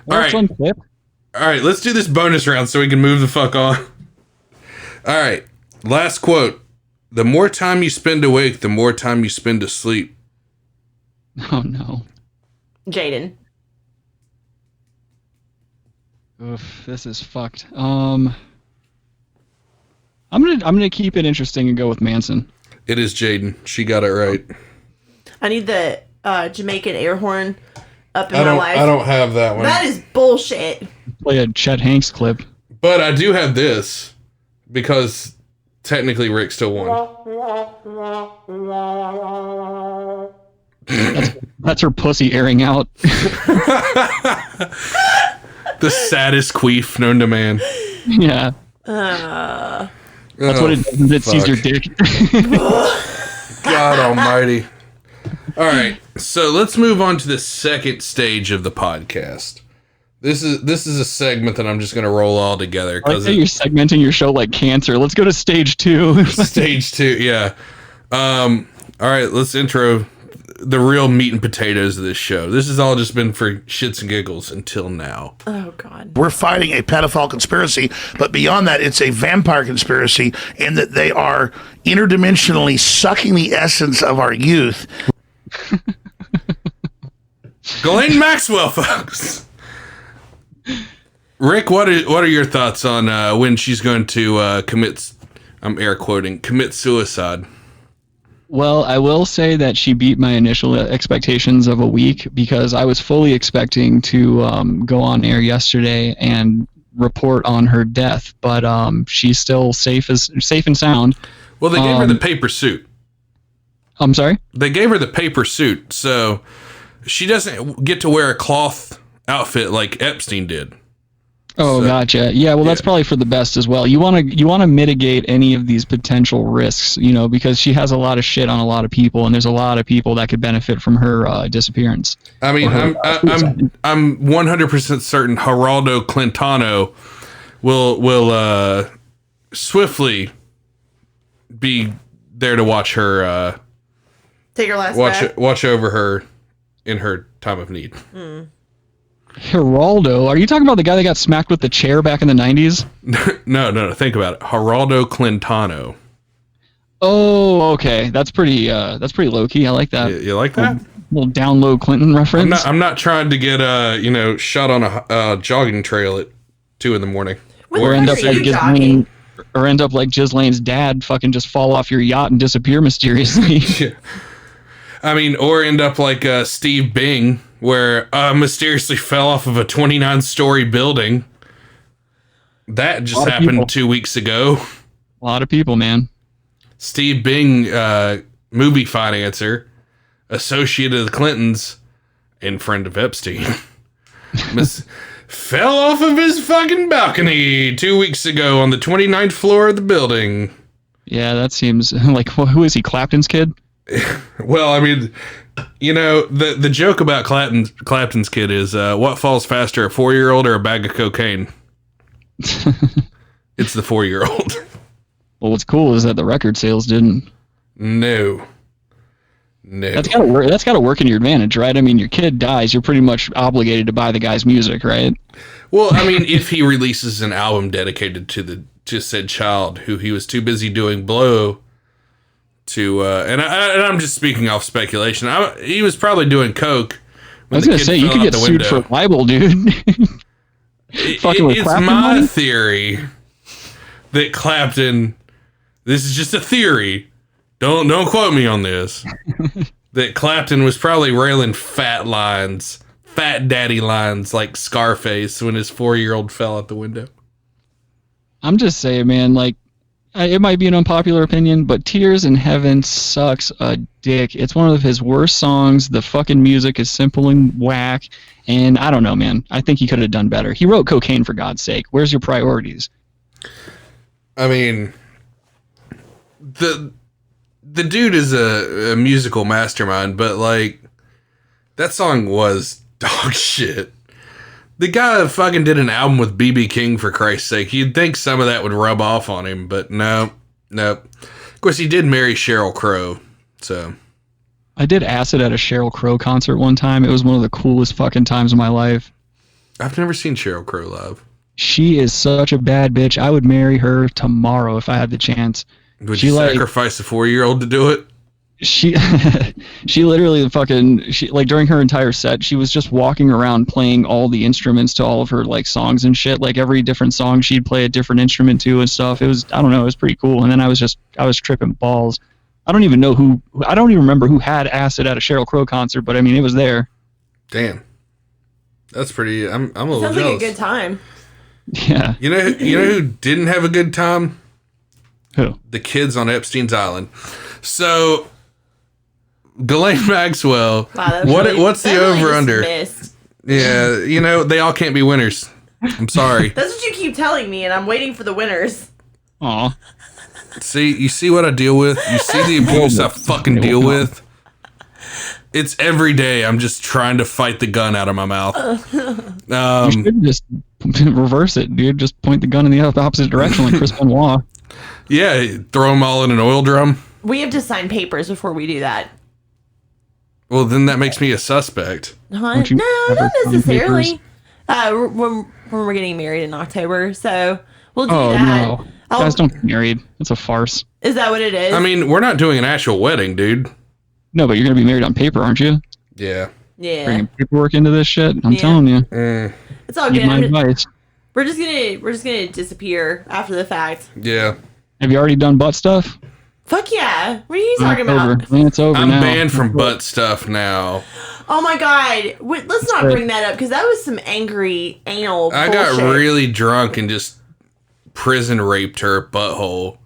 All right. One clip. All right, let's do this bonus round so we can move the fuck on. All right, last quote. The more time you spend awake, the more time you spend asleep. Oh no. Jaden. Oof, this is fucked. I'm gonna keep it interesting and go with Manson. It is Jaden. She got it right. I need the Jamaican air horn up in my life. I don't have that one. That is bullshit. Play a Chet Hanks clip. But I do have this because technically Rick still won. That's her pussy airing out. The saddest queef known to man. Yeah. That's what it does. It sees your dick. God almighty. All right, so let's move on to the second stage of the podcast. This is a segment that I'm just going to roll all together I like because how you're segmenting your show like cancer. Let's go to stage 2. stage 2, yeah. All right, let's intro the real meat and potatoes of this show. This has all just been for shits and giggles until now. Oh God. We're fighting a pedophile conspiracy, but beyond that, it's a vampire conspiracy in that they are interdimensionally sucking the essence of our youth. Ghislaine Maxwell, folks. Rick, what are your thoughts on when she's going to commit? I'm air quoting, commit suicide. Well, I will say that she beat my initial expectations of a week because I was fully expecting to go on air yesterday and report on her death, but she's still safe and sound. Well, they gave her the paper suit. I'm sorry? They gave her the paper suit, so she doesn't get to wear a cloth outfit like Epstein did. Oh, gotcha. Yeah, well, that's probably for the best as well. You want to mitigate any of these potential risks, because she has a lot of shit on a lot of people, and there's a lot of people that could benefit from her disappearance. I mean, I'm 100% certain Geraldo Clintano will swiftly be there to watch her. Take her last breath. Watch over her in her time of need. Geraldo? Are you talking about the guy that got smacked with the chair back in the 90s? No. Think about it. Geraldo Clintano. Oh, okay. That's pretty low key. I like that. You like that? Little down low Clinton reference. I'm not trying to get shot on a jogging trail at 2 a.m. Or end up like Ghislaine's dad, fucking just fall off your yacht and disappear mysteriously. Yeah. I mean, or end up like Steve Bing, where mysteriously fell off of a 29-story building. That just happened 2 weeks ago. A lot of people, man. Steve Bing, movie financer, associate of the Clintons, and friend of Epstein, fell off of his fucking balcony 2 weeks ago on the 29th floor of the building. Yeah, that seems like, who is he, Clapton's kid? Well, I mean, the joke about Clapton's kid is what falls faster, a 4-year-old or a bag of cocaine? It's the 4-year-old. Well, what's cool is that the record sales didn't. No. That's gotta work in your advantage, right? I mean, your kid dies, you're pretty much obligated to buy the guy's music, right? Well, I mean, if he releases an album dedicated to said child who he was too busy doing blow to, and I'm just speaking off speculation. He was probably doing coke. I was gonna say, you could get sued for libel, dude. It's my theory that Clapton. This is just a theory. Don't quote me on this. That Clapton was probably railing fat daddy lines like Scarface when his 4-year-old fell out the window. I'm just saying, man, like, it might be an unpopular opinion, but Tears in Heaven sucks a dick. It's one of his worst songs. The fucking music is simple and whack. And I don't know, man. I think he could have done better. He wrote Cocaine, for God's sake. Where's your priorities? I mean, the dude is a musical mastermind, but like, that song was dog shit. The guy fucking did an album with B.B. King, for Christ's sake. You'd think some of that would rub off on him, but nope. Of course, he did marry Sheryl Crow, so. I did acid at a Sheryl Crow concert one time. It was one of the coolest fucking times of my life. I've never seen Sheryl Crow live. She is such a bad bitch. I would marry her tomorrow if I had the chance. Would you sacrifice a 4-year-old to do it? She literally during her entire set, she was just walking around playing all the instruments to all of her like songs and shit. Like every different song she'd play a different instrument to and stuff. It was, I don't know, it was pretty cool. And then I was tripping balls. I don't even remember who had acid at a Sheryl Crow concert, but I mean, it was there. Damn. That's pretty, I'm a little jealous. Sounds like a good time. Yeah. You know who didn't have a good time? Who? The kids on Epstein's Island. So, Ghislaine Maxwell. Wow, what's the over-under? Yeah, they all can't be winners. I'm sorry. That's what you keep telling me, and I'm waiting for the winners. Aw. You see what I deal with? You see the abuse I fucking deal with? It's every day I'm just trying to fight the gun out of my mouth. You should just reverse it, dude. Just point the gun in the opposite direction like Chris Benoit. Yeah, throw them all in an oil drum. We have to sign papers before we do that. Well, then that makes me a suspect. No, not necessarily. When we're getting married in October, so we'll do that. Oh, no. Guys don't get married. It's a farce. Is that what it is? I mean, we're not doing an actual wedding, dude. No, but you're going to be married on paper, aren't you? Yeah. Bringing paperwork into this shit. I'm telling you. It's all good. My advice. We're just gonna disappear after the fact. Yeah. Have you already done butt stuff? Fuck yeah. What are you talking about? It's over I'm now. banned from butt stuff now. Oh my god. Let's not bring that up, because that was some angry anal bullshit. I got really drunk and just prison raped her butthole.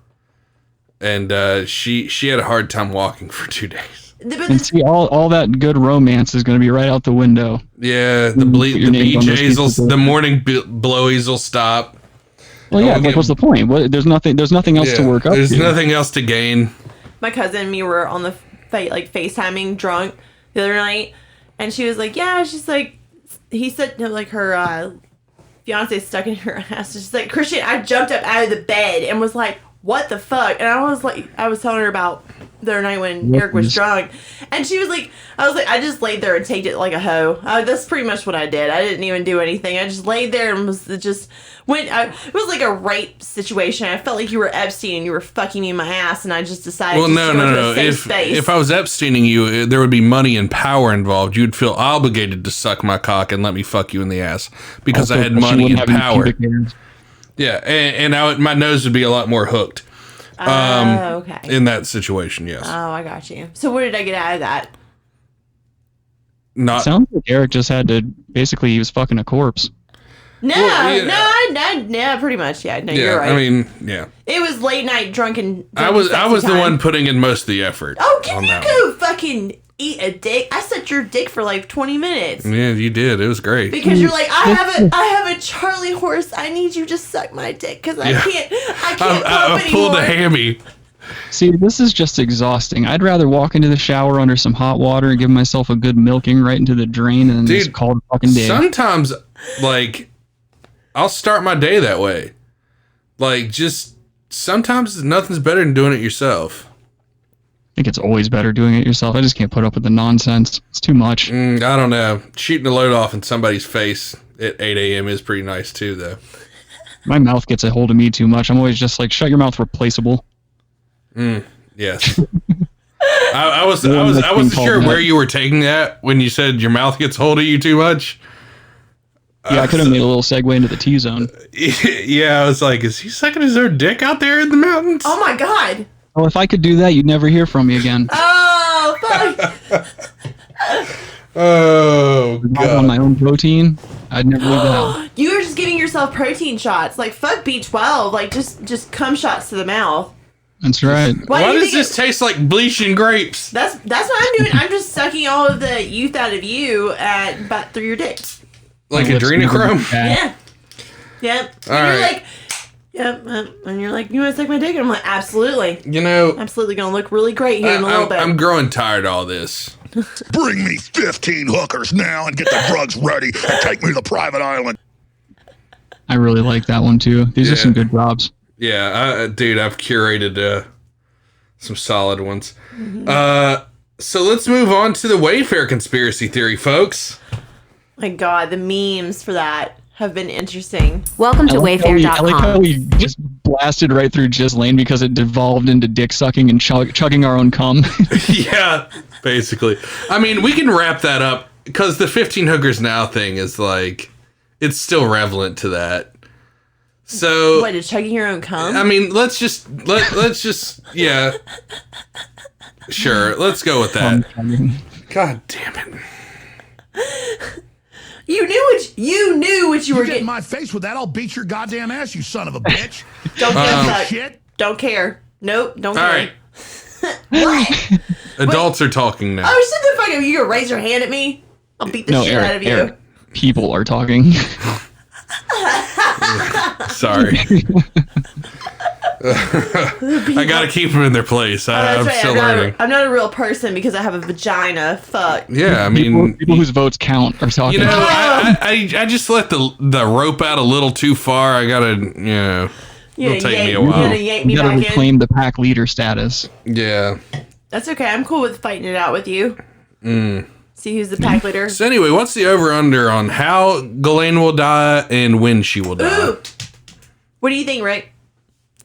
And she had a hard time walking for 2 days. And see, all that good romance is going to be right out the window. Yeah, the BJs, the morning blowies will stop. Well, yeah, like, what's the point? There's nothing else to work up. There's nothing else to gain. My cousin and me were on the FaceTiming drunk the other night, and she was like, yeah, she's like, he said, like, her fiance stuck in her ass. She's like, Kristian, I jumped up out of the bed and was like, what the fuck? And I was telling her about the other night when Eric was drunk, and she was like, I just laid there and taked it like a hoe. That's pretty much what I did. I didn't even do anything. I just laid there and it was like a rape situation. I felt like you were Epstein and you were fucking me in my ass, and I just decided to go to a safe space. If I was Epsteining you, there would be money and power involved. You'd feel obligated to suck my cock and let me fuck you in the ass because I had money and power. Yeah, and my nose would be a lot more hooked. Okay. In that situation, yes. Oh, I got you. So what did I get out of that? Sounds like Eric just had to, basically, he was fucking a corpse. No, pretty much, yeah. No, you're right. I mean, yeah. It was late night drunken. I was the one putting in most of the effort. Oh, can you go fucking eat a dick? I sucked your dick for like 20 minutes. Yeah, you did. It was great. Because you're like, I have a Charlie horse. I need you to suck my dick because I can't I pulled a hammy. See, this is just exhausting. I'd rather walk into the shower under some hot water and give myself a good milking right into the drain and then just call it a fucking day. Sometimes, like, I'll start my day that way. Like, just sometimes nothing's better than doing it yourself. I think it's always better doing it yourself. I just can't put up with the nonsense. It's too much. I don't know. Shooting a load off in somebody's face at 8 a.m. is pretty nice too, though. My mouth gets a hold of me too much. I'm always just like, shut your mouth, replaceable. Yes. I wasn't sure where you were taking that when you said your mouth gets hold of you too much. Yeah, I could have made a little segue into the T-zone. Yeah, I was like, is he sucking his own dick out there in the mountains? Oh my god. Oh, if I could do that, you'd never hear from me again. Oh, fuck. Oh, God. On my own protein, I'd never leave the house. You were just giving yourself protein shots. Like, fuck B12. Like, just cum shots to the mouth. That's right. Why does this taste like bleaching grapes? That's what I'm doing. I'm just sucking all of the youth out of you through your dick. Like adrenochrome? Yeah. Yep. All right. You're like, yep. And you're like, you want to suck my dick? And I'm like, absolutely. You know, absolutely going to look really great here in a little bit. I'm growing tired of all this. Bring me 15 hookers now and get the drugs ready and take me to the private island. I really like that one too. These are some good jobs. Yeah, dude, I've curated some solid ones. Mm-hmm. So let's move on to the Wayfair conspiracy theory, folks. My God, the memes for that have been interesting. Welcome to Wayfair.com. I like how we just blasted right through Ghislaine because it devolved into dick sucking and chugging our own cum. Yeah, basically. I mean, we can wrap that up because the 15 hookers now thing is like, it's still relevant to that. So what, is chugging your own cum? I mean, let's just yeah. Sure, let's go with that. God damn it. You knew what you were getting. My face with that, I'll beat your goddamn ass, you son of a bitch. Don't care. Shit. Don't care. Nope, don't care. All right. What? Adults are talking now. Oh, shut the fuck up. You gonna raise your hand at me? I'll beat the shit out of you. Eric, people are talking. Sorry. I gotta keep them in their place. I'm still learning. I'm not a real person because I have a vagina. Fuck. Yeah, I mean, people whose votes count are talking. You know, I just let the rope out a little too far. I gotta, it'll take me a while. You gotta reclaim the pack leader status. Yeah. That's okay. I'm cool with fighting it out with you. See who's the pack leader. So anyway, what's the over/under on how Ghislaine will die and when she will die? Ooh. What do you think, Rick?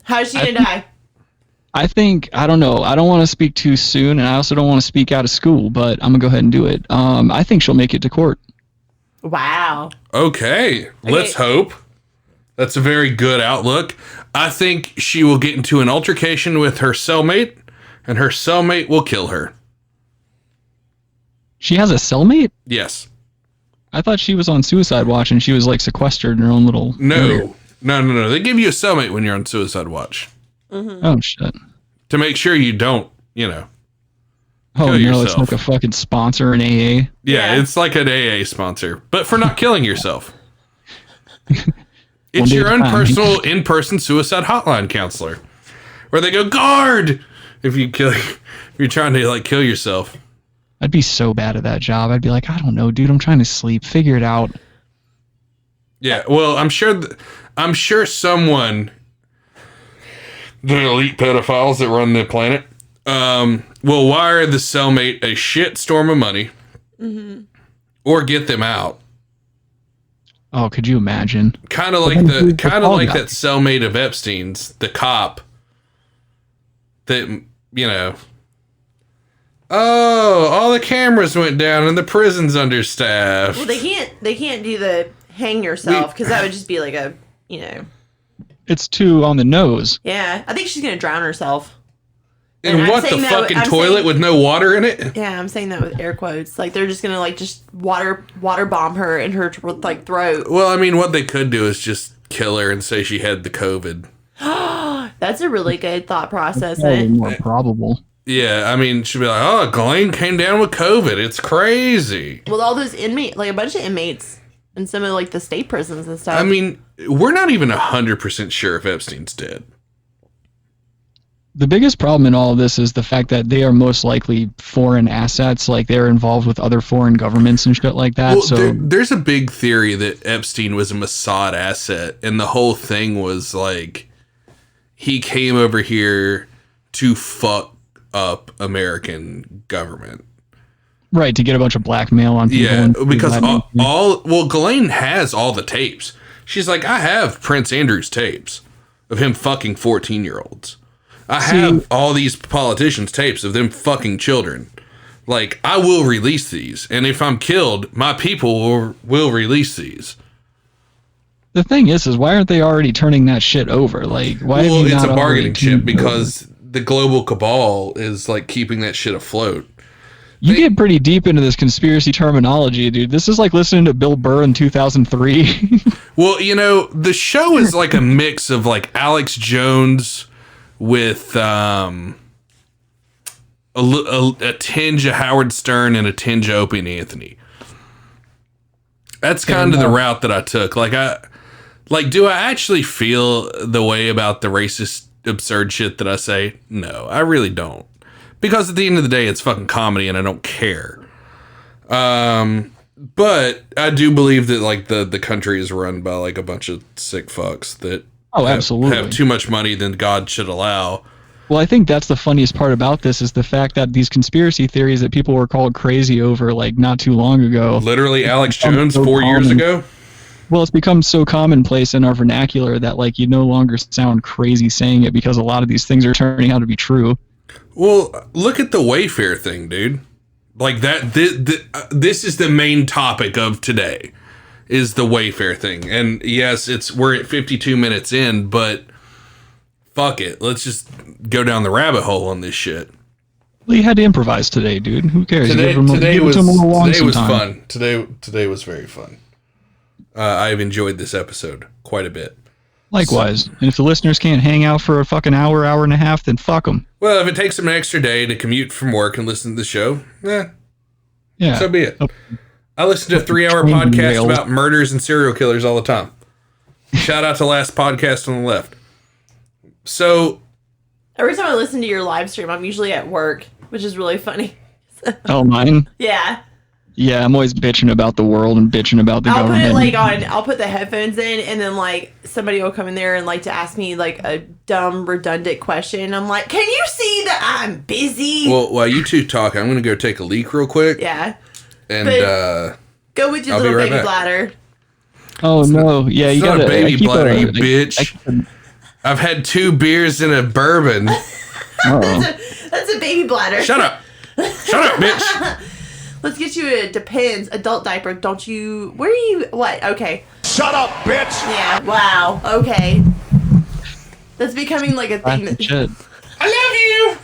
How's she gonna die? I think, I don't know. I don't want to speak too soon, and I also don't want to speak out of school, but I'm gonna go ahead and do it. I think she'll make it to court. Wow. Okay, let's hope. That's a very good outlook. I think she will get into an altercation with her cellmate, and her cellmate will kill her. She has a cellmate? Yes. I thought she was on suicide watch and she was like sequestered in her own little area. No. They give you a cellmate when you're on suicide watch. Mm-hmm. Oh, shit. To make sure you don't, Oh, Oh, kill no, yourself. it's like a fucking sponsor in AA. Yeah, it's like an AA sponsor, but for not killing yourself. It's your own personal in-person suicide hotline counselor, where they go guard if you're trying to like kill yourself. I'd be so bad at that job. I'd be like, I don't know, dude. I'm trying to sleep. Figure it out. Yeah, well, I'm sure someone, the elite pedophiles that run the planet, will wire the cellmate a shit storm of money, or get them out. Oh, could you imagine? Kind of like that cellmate of Epstein's, the cop. That, you know. Oh, all the cameras went down and the prison's understaffed. Well, they can't do the hang yourself because that would just be like a, you know. It's too on the nose. Yeah, I think she's gonna drown herself. In what, the fucking toilet with no water in it? Yeah, I'm saying that with air quotes. Like they're just gonna like just water bomb her in her like throat. Well, I mean, what they could do is just kill her and say she had the COVID. That's a really good thought process. Probably more probable. Yeah, I mean, she'd be like, "Oh, Ghislaine came down with COVID. It's crazy." Well, all those inmates, like a bunch of inmates in some of like the state prisons and stuff. I mean, we're not even 100% sure if Epstein's dead. The biggest problem in all of this is the fact that they are most likely foreign assets, like they're involved with other foreign governments and shit like that. Well, so there's a big theory that Epstein was a Mossad asset, and the whole thing was like he came over here to fuck up American government. Right, to get a bunch of blackmail on people. Yeah, because Ghislaine has all the tapes. She's like, I have Prince Andrew's tapes of him fucking 14-year-olds. I have all these politicians' tapes of them fucking children. Like, I will release these. And if I'm killed, my people will release these. The thing is why aren't they already turning that shit over? Like, why? Well, it's a bargaining chip because the global cabal is like keeping that shit afloat. You get pretty deep into this conspiracy terminology, dude. This is like listening to Bill Burr in 2003. Well, you know, the show is like a mix of like Alex Jones with a tinge of Howard Stern and a tinge of Opie and Anthony. That's kind of the route that I took. Do I actually feel the way about the racist, absurd shit that I say? No, I really don't. Because at the end of the day, it's fucking comedy and I don't care. But I do believe that like the country is run by like a bunch of sick fucks that absolutely have too much money than God should allow. Well, I think that's the funniest part about this is the fact that these conspiracy theories that people were called crazy over like not too long ago. Literally Alex Jones 4 years ago. Well, it's become so commonplace in our vernacular that like you no longer sound crazy saying it because a lot of these things are turning out to be true. Well, look at the Wayfair thing, dude. Like that, this is the main topic of today, is the Wayfair thing. And yes, we're at 52 minutes in, but fuck it, let's just go down the rabbit hole on this shit. Well, you had to improvise today, dude. Who cares? Today was fun. Today was very fun. I've enjoyed this episode quite a bit. Likewise. And if the listeners can't hang out for a fucking hour and a half, then fuck them. Well, if it takes them an extra day to commute from work and listen to the show, yeah, so be it. Okay. I listen to a 3-hour podcast about murders and serial killers all the time. Shout out to Last Podcast on the Left. So, every time I listen to your live stream, I'm usually at work, which is really funny. Oh, mine? Yeah. Yeah, I'm always bitching about the world and bitching about the government. I'll put the headphones in, and then like somebody will come in there and like to ask me like a dumb, redundant question. I'm like, can you see that I'm busy? Well, while you two talk, I'm gonna go take a leak real quick. Yeah. And go with your little baby bladder. Oh no! Yeah, you got a baby bladder, you bitch. I've had 2 beers and a bourbon. That's a baby bladder. Shut up, bitch. Let's get you a Depends adult diaper. Don't you? Where are you? What? Okay. Shut up, bitch. Yeah. Wow. Okay. That's becoming like a thing. Shit. I love you.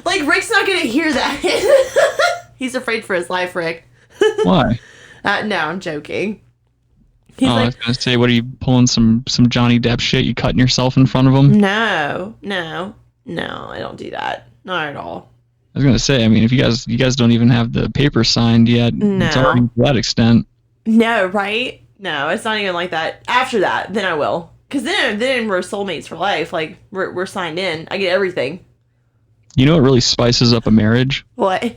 Like Rick's not gonna hear that. He's afraid for his life, Rick. Why? No, I'm joking. I was gonna say, what are you pulling some Johnny Depp shit? You cutting yourself in front of him? No, I don't do that. Not at all. I was gonna say, I mean, if you guys don't even have the paper signed yet, it's already to that extent. No, right? No, it's not even like that. After that, then I will. Because then we're soulmates for life. Like, we're signed in. I get everything. You know what really spices up a marriage? What?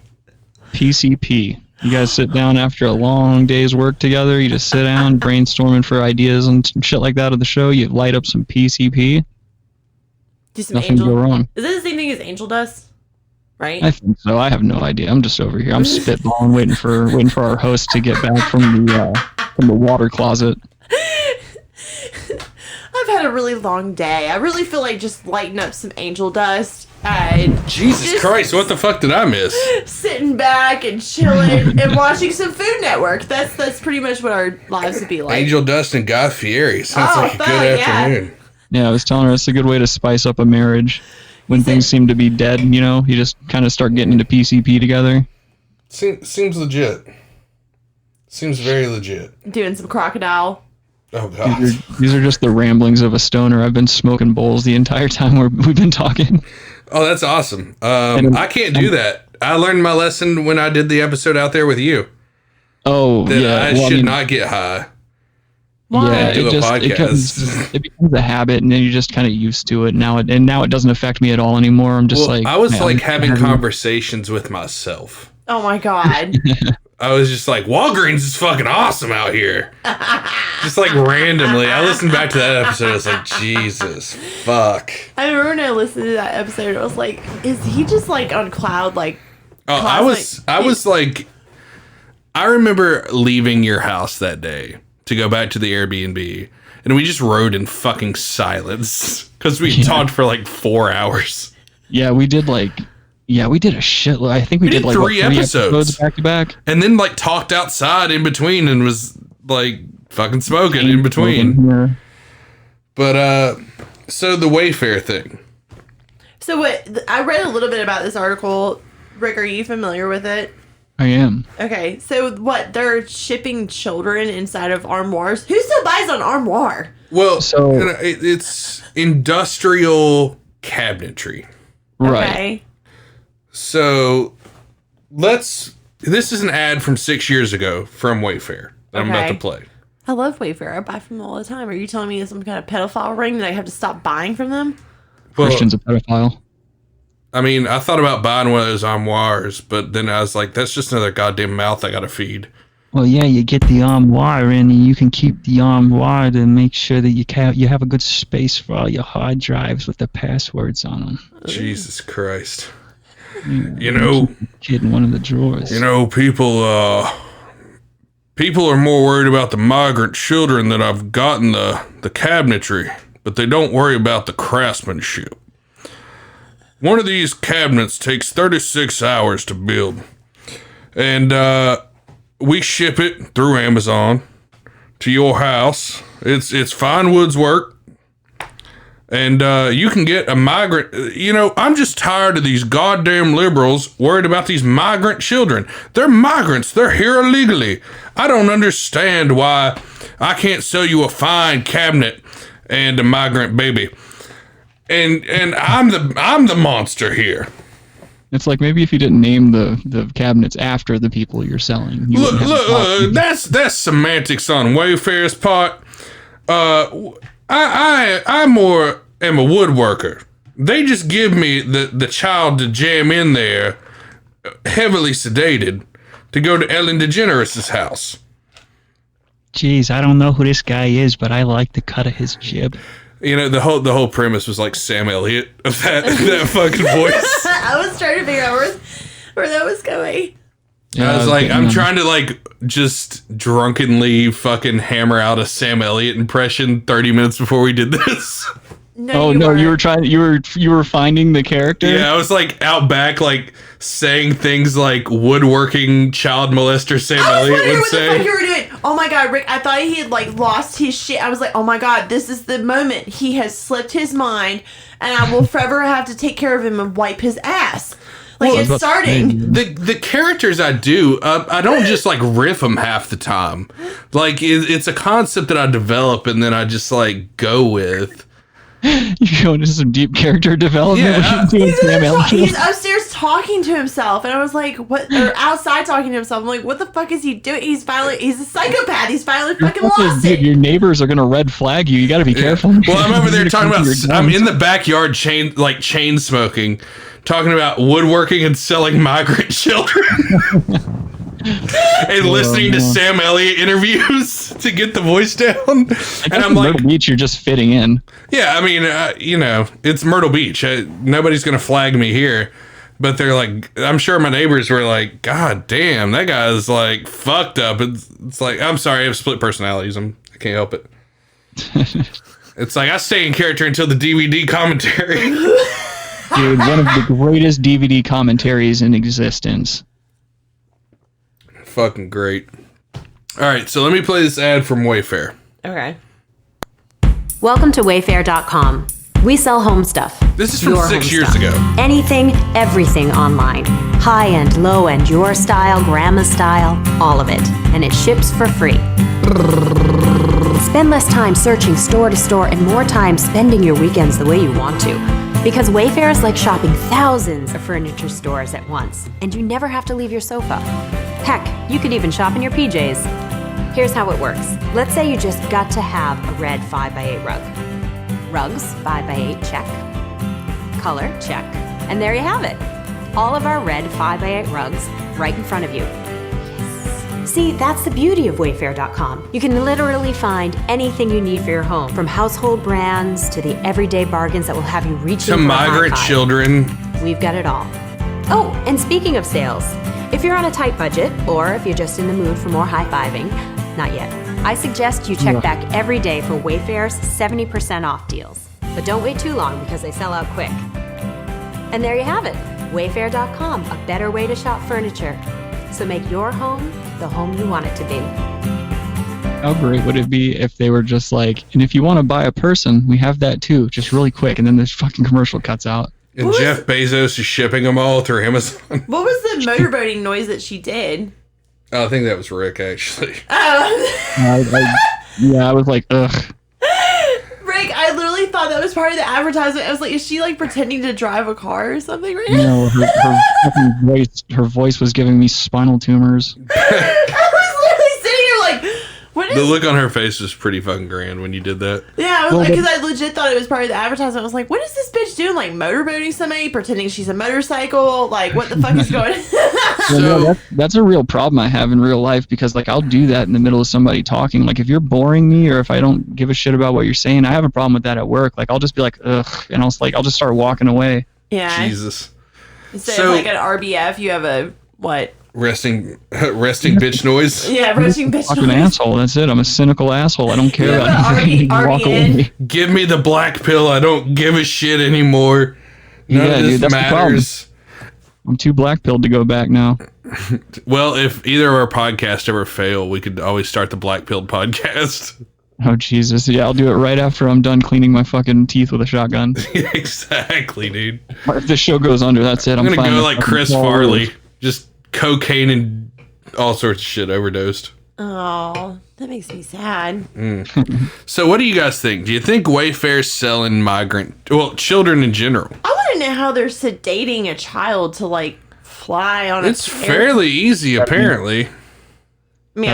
PCP. You guys sit down after a long day's work together. You just sit down, brainstorming for ideas and shit like that of the show. You light up some PCP. Do some Nothing go wrong. Is it the same thing as angel dust? Right? I think so. I have no idea. I'm just over here. I'm spitballing, waiting for our host to get back from the water closet. I've had a really long day. I really feel like just lighting up some angel dust. Jesus Christ, what the fuck did I miss? Sitting back and chilling and watching some Food Network. That's pretty much what our lives would be like. Angel dust and Guy Fieri. Sounds like a good afternoon. Yeah, I was telling her it's a good way to spice up a marriage. When things seem to be dead, you know, you just kind of start getting into PCP together. Seems legit. Seems very legit. Doing some crocodile. Oh, God. These are just the ramblings of a stoner. I've been smoking bowls the entire time we've been talking. Oh, that's awesome. I can't do that. I learned my lesson when I did the episode out there with you. Oh, that yeah. I should not get high. Yeah, it becomes a habit, and then you're just kind of used to it. Now it doesn't affect me at all anymore. I'm just I was having conversations with myself. Oh my God. I was just like, Walgreens is fucking awesome out here. Just like randomly. I listened back to that episode. I was like, Jesus, fuck. I remember when I listened to that episode, I was like, is he just like on cloud? Like, I was like, I remember leaving your house that day to go back to the Airbnb, and we just rode in fucking silence because we talked for like 4 hours. Yeah, we did a shit. I think we did like 3 episodes back to back, and then like talked outside in between and was like fucking smoking in between. Yeah. But so the Wayfair thing. So I read a little bit about this article. Rick, are you familiar with it? I am. Okay, so they're shipping children inside of armoires. Who still buys on armoire? Well, it's industrial cabinetry. Right. Okay. So this is an ad from 6 years ago from Wayfair that I'm about to play. I love Wayfair. I buy from them all the time. Are you telling me it's some kind of pedophile ring that I have to stop buying from them? Well, Kristian's a pedophile. I mean, I thought about buying one of those armoires, but then I was like, that's just another goddamn mouth I gotta feed. Well, yeah, you get the armoire in, and you can keep the armoire to make sure that you have a good space for all your hard drives with the passwords on them. Jesus Christ. Yeah, you know, kid in one of the drawers. You know, people are more worried about the migrant children that I've gotten the cabinetry, but they don't worry about the craftsmanship. One of these cabinets takes 36 hours to build, and we ship it through Amazon to your house. It's fine woods work, and you can get a migrant. You know, I'm just tired of these goddamn liberals worried about these migrant children. They're migrants. They're here illegally. I don't understand why I can't sell you a fine cabinet and a migrant baby. And I'm the monster here. It's like maybe if you didn't name the cabinets after the people you're selling. Look, that's semantics on Wayfair's part. I more am a woodworker. They just give me the child to jam in there, heavily sedated, to go to Ellen DeGeneres' house. Jeez, I don't know who this guy is, but I like the cut of his jib. You know, the whole premise was like Sam Elliott of that fucking voice. I was trying to figure out where that was going. Yeah, I was like, I'm trying to like just drunkenly fucking hammer out a Sam Elliott impression 30 minutes before we did this. No, you were finding the character? Yeah, I was like out back, like saying things like woodworking child molester Sam Elliott would say. What the fuck you were doing? Oh my God, Rick, I thought he had like lost his shit. I was like, oh my God, this is the moment. He has slipped his mind, and I will forever have to take care of him and wipe his ass. Like, it's starting. The characters I do, I don't just like riff them half the time. Like, it's a concept that I develop and then I just like go with. You go into some deep character development. Yeah, He's upstairs talking to himself, and I was like, "What?" Or outside talking to himself. I'm like, "What the fuck is he doing? He's a psychopath. He's finally fucking lost it." Your neighbors are gonna red flag you. You got to be careful. Well, I'm over there talking about. I'm in the backyard chain smoking, talking about woodworking and selling migrant children. And listening to Sam Elliott interviews to get the voice down. And I'm like, Myrtle Beach, you're just fitting in. Yeah, I mean, it's Myrtle Beach. Nobody's going to flag me here. But they're like, I'm sure my neighbors were like, God damn, that guy's like fucked up. It's like, I'm sorry, I have split personalities. I can't help it. It's like, I stay in character until the DVD commentary. Dude, one of the greatest DVD commentaries in existence. Fucking great. All right, so let me play this ad from Wayfair. Okay. Welcome to Wayfair.com. We sell home stuff. This is from 6 years ago. Anything, everything online. High-end, low-end, your style, grandma's style, all of it. And it ships for free. Spend less time searching store to store and more time spending your weekends the way you want to. Because Wayfair is like shopping thousands of furniture stores at once, and you never have to leave your sofa. Heck, you could even shop in your PJs. Here's how it works. Let's say you just got to have a red 5x8 rug. Rugs, 5x8, check. Color, check. And there you have it. All of our red 5x8 rugs right in front of you. See, that's the beauty of Wayfair.com. You can literally find anything you need for your home, from household brands to the everyday bargains that will have you reaching to for migrant a high five. children. We've got it all. Oh, and speaking of sales, if you're on a tight budget, or if you're just in the mood for more high-fiving, not yet, I suggest you check back every day for Wayfair's 70% off deals. But don't wait too long because they sell out quick. And there you have it, Wayfair.com, a better way to shop furniture. So make your home the home you want it to be. How great would it be if they were just like, and if you want to buy a person, we have that too, just really quick, and then this fucking commercial cuts out. And Jeff Bezos is shipping them all through Amazon. What was the motorboating noise that she did? Oh, I think that was Rick, actually. Oh. I was like, ugh. Rick, I literally thought that was part of the advertisement. I was like, is she like pretending to drive a car or something right now? No, her voice was giving me spinal tumors. I was literally sitting here like, what is... The look on her face was pretty fucking grand when you did that. Yeah, I was because I legit thought it was part of the advertisement. I was like, what is this bitch doing? Like motorboating somebody, pretending she's a motorcycle? Like, what the fuck is going on? No, that's a real problem I have in real life, because like I'll do that in the middle of somebody talking. Like if you're boring me, or if I don't give a shit about what you're saying, I have a problem with that at work. Like I'll just be like, ugh, and I'll just start walking away. Yeah. Jesus. Instead of like an RBF, you have a what? Resting bitch noise. Yeah, resting bitch fucking noise. Asshole. That's it. I'm a cynical asshole. I don't care about anything. Walk away. Give me the black pill. I don't give a shit anymore. None of this that's matters. the problem. I'm too black-pilled to go back now. Well, if either of our podcasts ever fail, we could always start the Black Pilled podcast. Oh, Jesus. Yeah, I'll do it right after I'm done cleaning my fucking teeth with a shotgun. Exactly, dude. If this show goes under, that's it. I'm going to go to like Chris Farley. Just cocaine and all sorts of shit overdosed. Oh, that makes me sad. So what do you guys think? Do you think Wayfair's selling children in general? I want to know how they're sedating a child to like fly on It's fairly easy, apparently. I mean,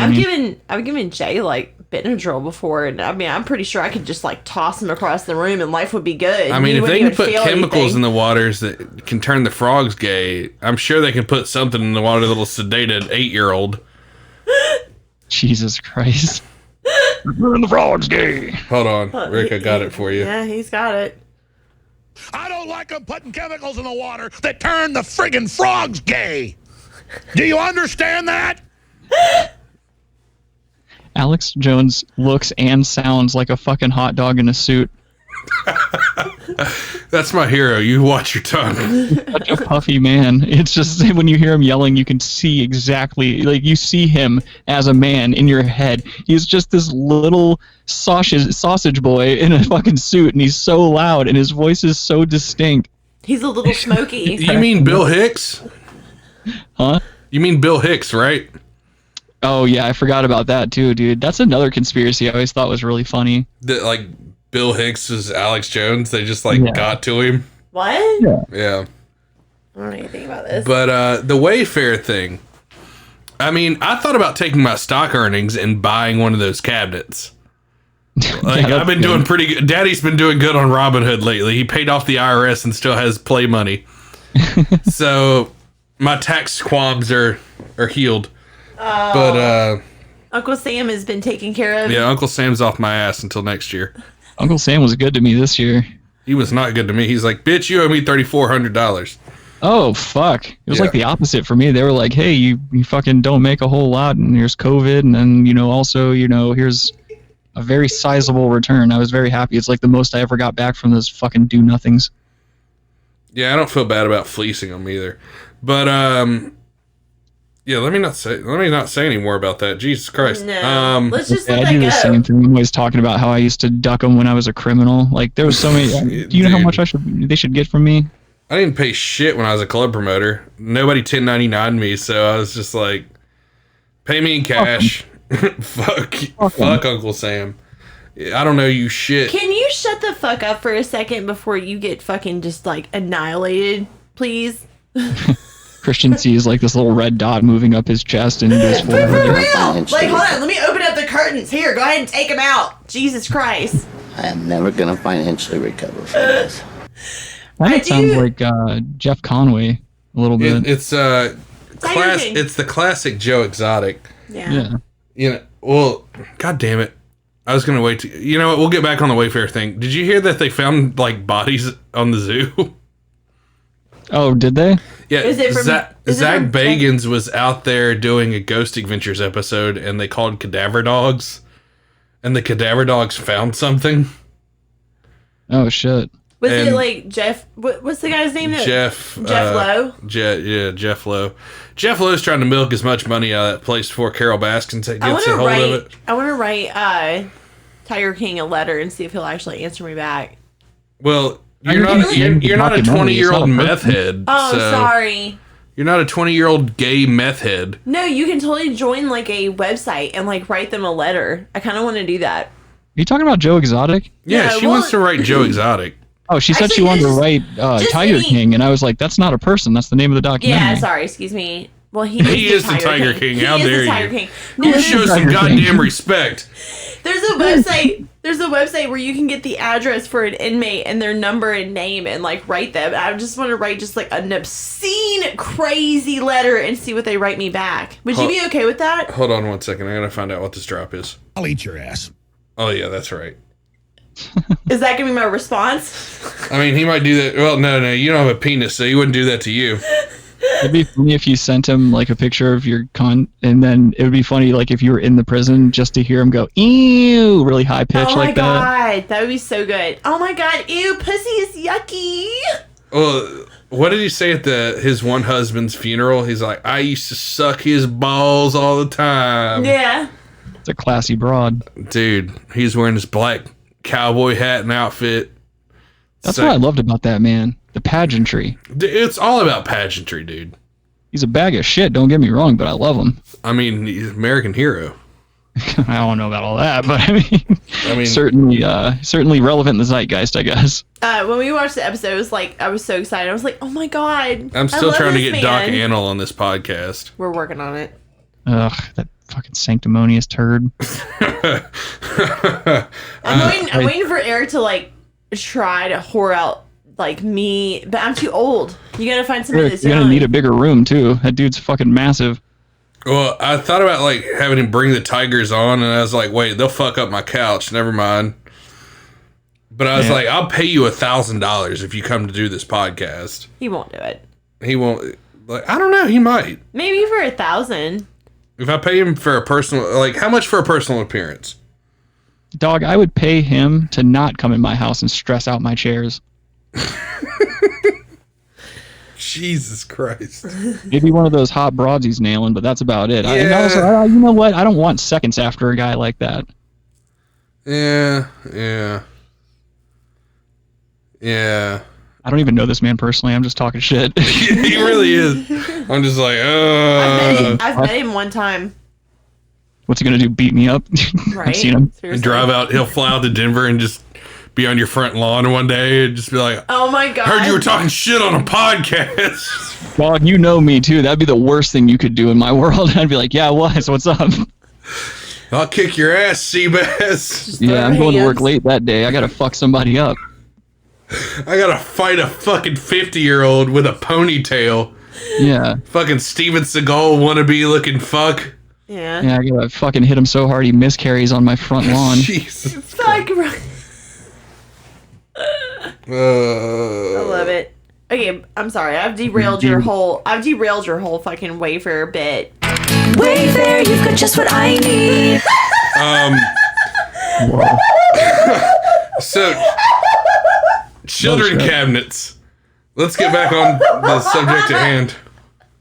I've given Jay like Benadryl before, and I mean, I'm pretty sure I could just like toss him across the room and life would be good. I mean, if they can put chemicals in the waters that can turn the frogs gay, I'm sure they can put something in the water that'll sedate an 8-year-old. Jesus Christ. Turn the frogs gay. Hold on, Rick, I got it for you. Yeah, he's got it. I don't like them putting chemicals in the water that turn the friggin' frogs gay. Do you understand that? Alex Jones looks and sounds like a fucking hot dog in a suit. That's my hero. You watch your tongue. Such a puffy man. It's just when you hear him yelling, you can see exactly, like you see him as a man in your head. He's just this little sausage boy in a fucking suit, and he's so loud, and his voice is so distinct. He's a little smoky. You mean Bill Hicks? Huh? You mean Bill Hicks, right? Oh, yeah, I forgot about that, too, dude. That's another conspiracy I always thought was really funny. That, like, Bill Hicks is Alex Jones. They just, got to him. What? Yeah. I don't know anything about this. But the Wayfair thing. I mean, I thought about taking my stock earnings and buying one of those cabinets. Like, I've been doing pretty good. Daddy's been doing good on Robinhood lately. He paid off the IRS and still has play money. So my tax qualms are healed. But Uncle Sam has been taken care of. Yeah, Uncle Sam's off my ass until next year. Uncle Sam was good to me this year. He was not good to me. He's like, bitch, you owe me $3,400. Oh, fuck. It was like the opposite for me. They were like, hey, you fucking don't make a whole lot, and here's COVID, and then, also, here's a very sizable return. I was very happy. It's like the most I ever got back from those fucking do-nothings. Yeah, I don't feel bad about fleecing them either. But, yeah, let me not say any more about that. Jesus Christ. No. Let's just let I that do go. the same thing. I'm always talking about how I used to duck them when I was a criminal. Like, there was so many... do you know how much they should get from me? I didn't pay shit when I was a club promoter. Nobody 1099'd me, so I was just like, pay me in cash. Fuck Uncle Sam. I don't know you shit. Can you shut the fuck up for a second before you get fucking just like annihilated, please? Christian sees like this little red dot moving up his chest and goes But forward. for real! Like, hold on, let me open up the curtains. Here, go ahead and take them out. Jesus Christ. I am never going to financially recover from this. That sounds like Jeff Conway a little bit. It's the classic Joe Exotic. Yeah. Well, god damn it. I was gonna wait to. You know what? We'll get back on the Wayfair thing. Did you hear that they found like bodies on the zoo? Oh, did they? Yeah. Zach Bagans was out there doing a Ghost Adventures episode, and they called cadaver dogs, and the cadaver dogs found something. Oh shit. Was it like Jeff? What's the guy's name? Jeff Lowe. Jeff Lowe. Jeff Lowe's trying to milk as much money out of that place before Carol Baskin gets a hold of it. I want to write Tiger King a letter and see if he'll actually answer me back. Well, you're not a 20-year-old meth head. Oh, sorry. You're not a 20-year-old gay meth head. No, you can totally join like a website and like write them a letter. I kind of want to do that. Are you talking about Joe Exotic? Yeah, she wants to write Joe Exotic. Oh, she said she wanted to write Tiger King, and I was like, that's not a person. That's the name of the documentary. Yeah, sorry, excuse me. Well, he is the Tiger King. How dare you? No, you show some goddamn respect. There's a website where you can get the address for an inmate and their number and name and like write them. I just want to write just like an obscene, crazy letter and see what they write me back. Would you be okay with that? Hold on one second. I gotta find out what this drop is. I'll eat your ass. Oh yeah, that's right. Is that gonna be my response? I mean, he might do that. Well, no, you don't have a penis, so he wouldn't do that to you. It'd be funny if you sent him like a picture of your cunt, and then it would be funny like if you were in the prison just to hear him go ew, really high pitch like that. Oh my god, that would be so good. Oh my god, ew, pussy is yucky. Well, what did he say at his one husband's funeral? He's like, I used to suck his balls all the time. Yeah. It's a classy broad. Dude, he's wearing this black cowboy hat and outfit. That's what I loved about that man. The pageantry. It's all about pageantry, dude. He's a bag of shit, don't get me wrong, but I love him. I mean, he's an American hero. I don't know about all that, but I mean certainly relevant in the zeitgeist, I guess. When we watched the episode, it was like I was so excited. I was like, oh my god. I'm still trying to get Doc Antle on this podcast. We're working on it. Ugh, that fucking sanctimonious turd. I'm waiting for Eric to like try to whore out like me, but I'm too old. You gotta find somebody that's You're gonna need a bigger room too. That dude's fucking massive. Well, I thought about like having him bring the tigers on, and I was like, wait, they'll fuck up my couch. Never mind. But I was like, I'll pay you $1,000 if you come to do this podcast. He won't do it. He won't. Like, I don't know. He might. Maybe for $1,000. If I pay him for a personal, like, how much for a personal appearance? Dog, I would pay him to not come in my house and stress out my chairs. Jesus Christ. Maybe one of those hot broads he's nailing, but that's about it. Yeah. And also, you know what? I don't want seconds after a guy like that. Yeah. I don't even know this man personally. I'm just talking shit. He really is. I'm just like, I've met him one time. What's he gonna do? Beat me up? Right. I've seen him. And drive out. He'll fly out to Denver and just be on your front lawn one day and just be like, oh my God. Heard you were talking shit on a podcast. Dog, you know me too. That'd be the worst thing you could do in my world. I'd be like, yeah, it was. What's up? I'll kick your ass, Seabass. Yeah, I'm going to work late that day. I gotta fuck somebody up. I gotta fight a fucking 50-year-old with a ponytail. Yeah. Fucking Steven Seagal wannabe looking fuck. Yeah. Yeah, I gotta fucking hit him so hard he miscarries on my front lawn. Jesus. Fuck. I love it. Okay, I'm sorry. I've derailed your whole fucking Wayfair bit. Wayfair, you've got just what I need. So, children cabinets. Let's get back on the subject at hand.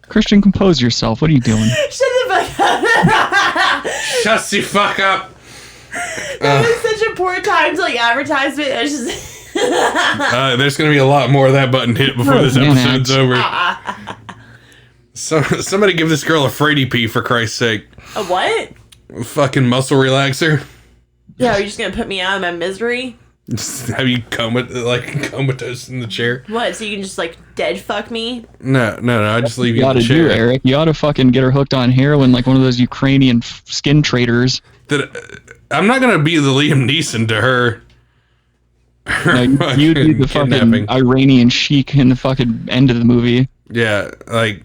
Kristian, compose yourself. What are you doing? Shut the fuck up. Shut the fuck up. That was such a poor time to advertisement. It's just there's gonna be a lot more of that button hit before this episode's over. So somebody give this girl a Frady P for Christ's sake. A what? A fucking muscle relaxer. Yeah, are you just gonna put me out of my misery? Just have you comatose in the chair? What? So you can just dead fuck me? No. I just leave you in the the chair. Eric. You ought to fucking get her hooked on heroin like one of those Ukrainian skin traders. I'm not gonna be the Liam Neeson to her. No, you'd be the fucking Iranian sheik in the fucking end of the movie. Yeah,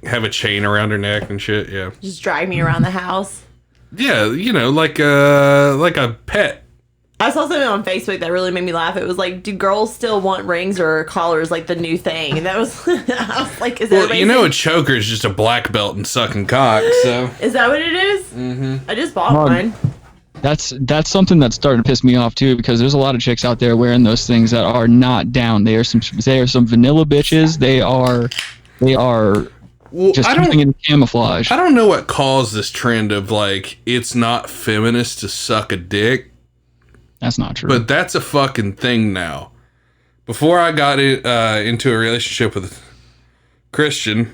have a chain around her neck and shit. Yeah. Just drag me around the house. Yeah, like a pet. I saw something on Facebook that really made me laugh. It was do girls still want rings or collars the new thing? And that was, I was like, is that a choker is just a black belt and sucking cock, so. Is that what it is? Mm-hmm. I just bought one. That's something that's starting to piss me off too, because there's a lot of chicks out there wearing those things that are not down. They are some vanilla bitches. They are just using it in camouflage. I don't know what caused this trend of it's not feminist to suck a dick. That's not true. But that's a fucking thing now. Before I got into a relationship with Kristian,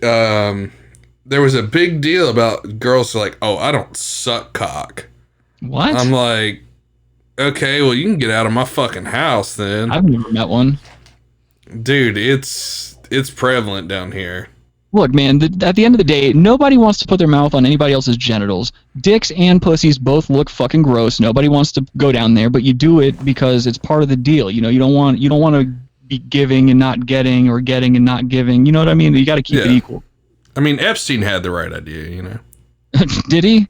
there was a big deal about girls oh, I don't suck cock. What? I'm like, okay, well, you can get out of my fucking house then. I've never met one. Dude, it's prevalent down here. Look, man, at the end of the day, nobody wants to put their mouth on anybody else's genitals. Dicks and pussies both look fucking gross. Nobody wants to go down there, but you do it because it's part of the deal. You don't want to be giving and not getting, or getting and not giving. You know what I mean? You got to keep it equal. I mean, Epstein had the right idea, Did he?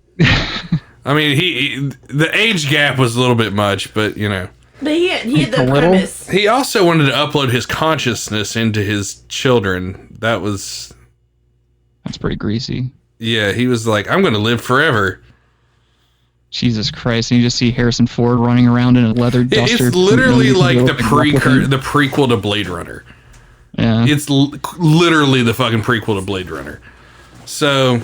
I mean, the age gap was a little bit much, but But he had the premise. He also wanted to upload his consciousness into his children. That's pretty greasy. Yeah, he was like, I'm going to live forever. Jesus Christ. And you just see Harrison Ford running around in a leather duster. It's literally like the prequel to Blade Runner. Yeah. It's literally the fucking prequel to Blade Runner. So,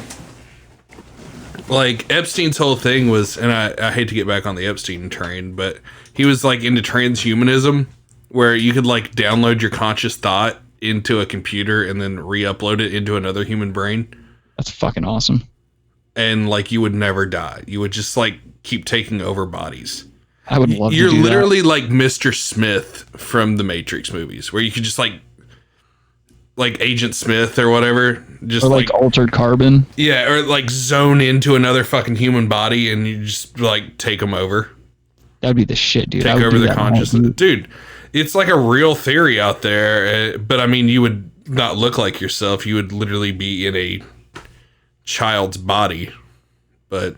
Epstein's whole thing was, and I hate to get back on the Epstein train, but he was into transhumanism, where you could download your conscious thought into a computer and then re-upload it into another human brain. That's fucking awesome. And you would never die. You would just keep taking over bodies. I would love to do You're that. literally like Mr. Smith from the Matrix movies, where you could just like Agent Smith or whatever, just or Altered Carbon. Yeah, or zone into another fucking human body and you just take them over. That'd be the shit, dude. Take over their consciousness, dude. It's a real theory out there, but I mean, you would not look like yourself. You would literally be in a child's body. But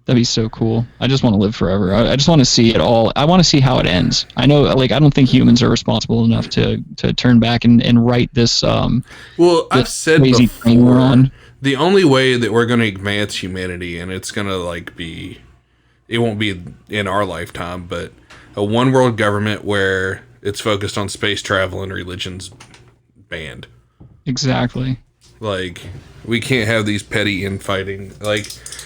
that'd be so cool. I just want to live forever. I just want to see it all. I want to see how it ends. I know, I don't think humans are responsible enough to turn back and right this. Well, I've said before, the only way that we're going to advance humanity, and it's going to be, it won't be in our lifetime, but a one world government where it's focused on space travel and religion's banned. Exactly. We can't have these petty infighting.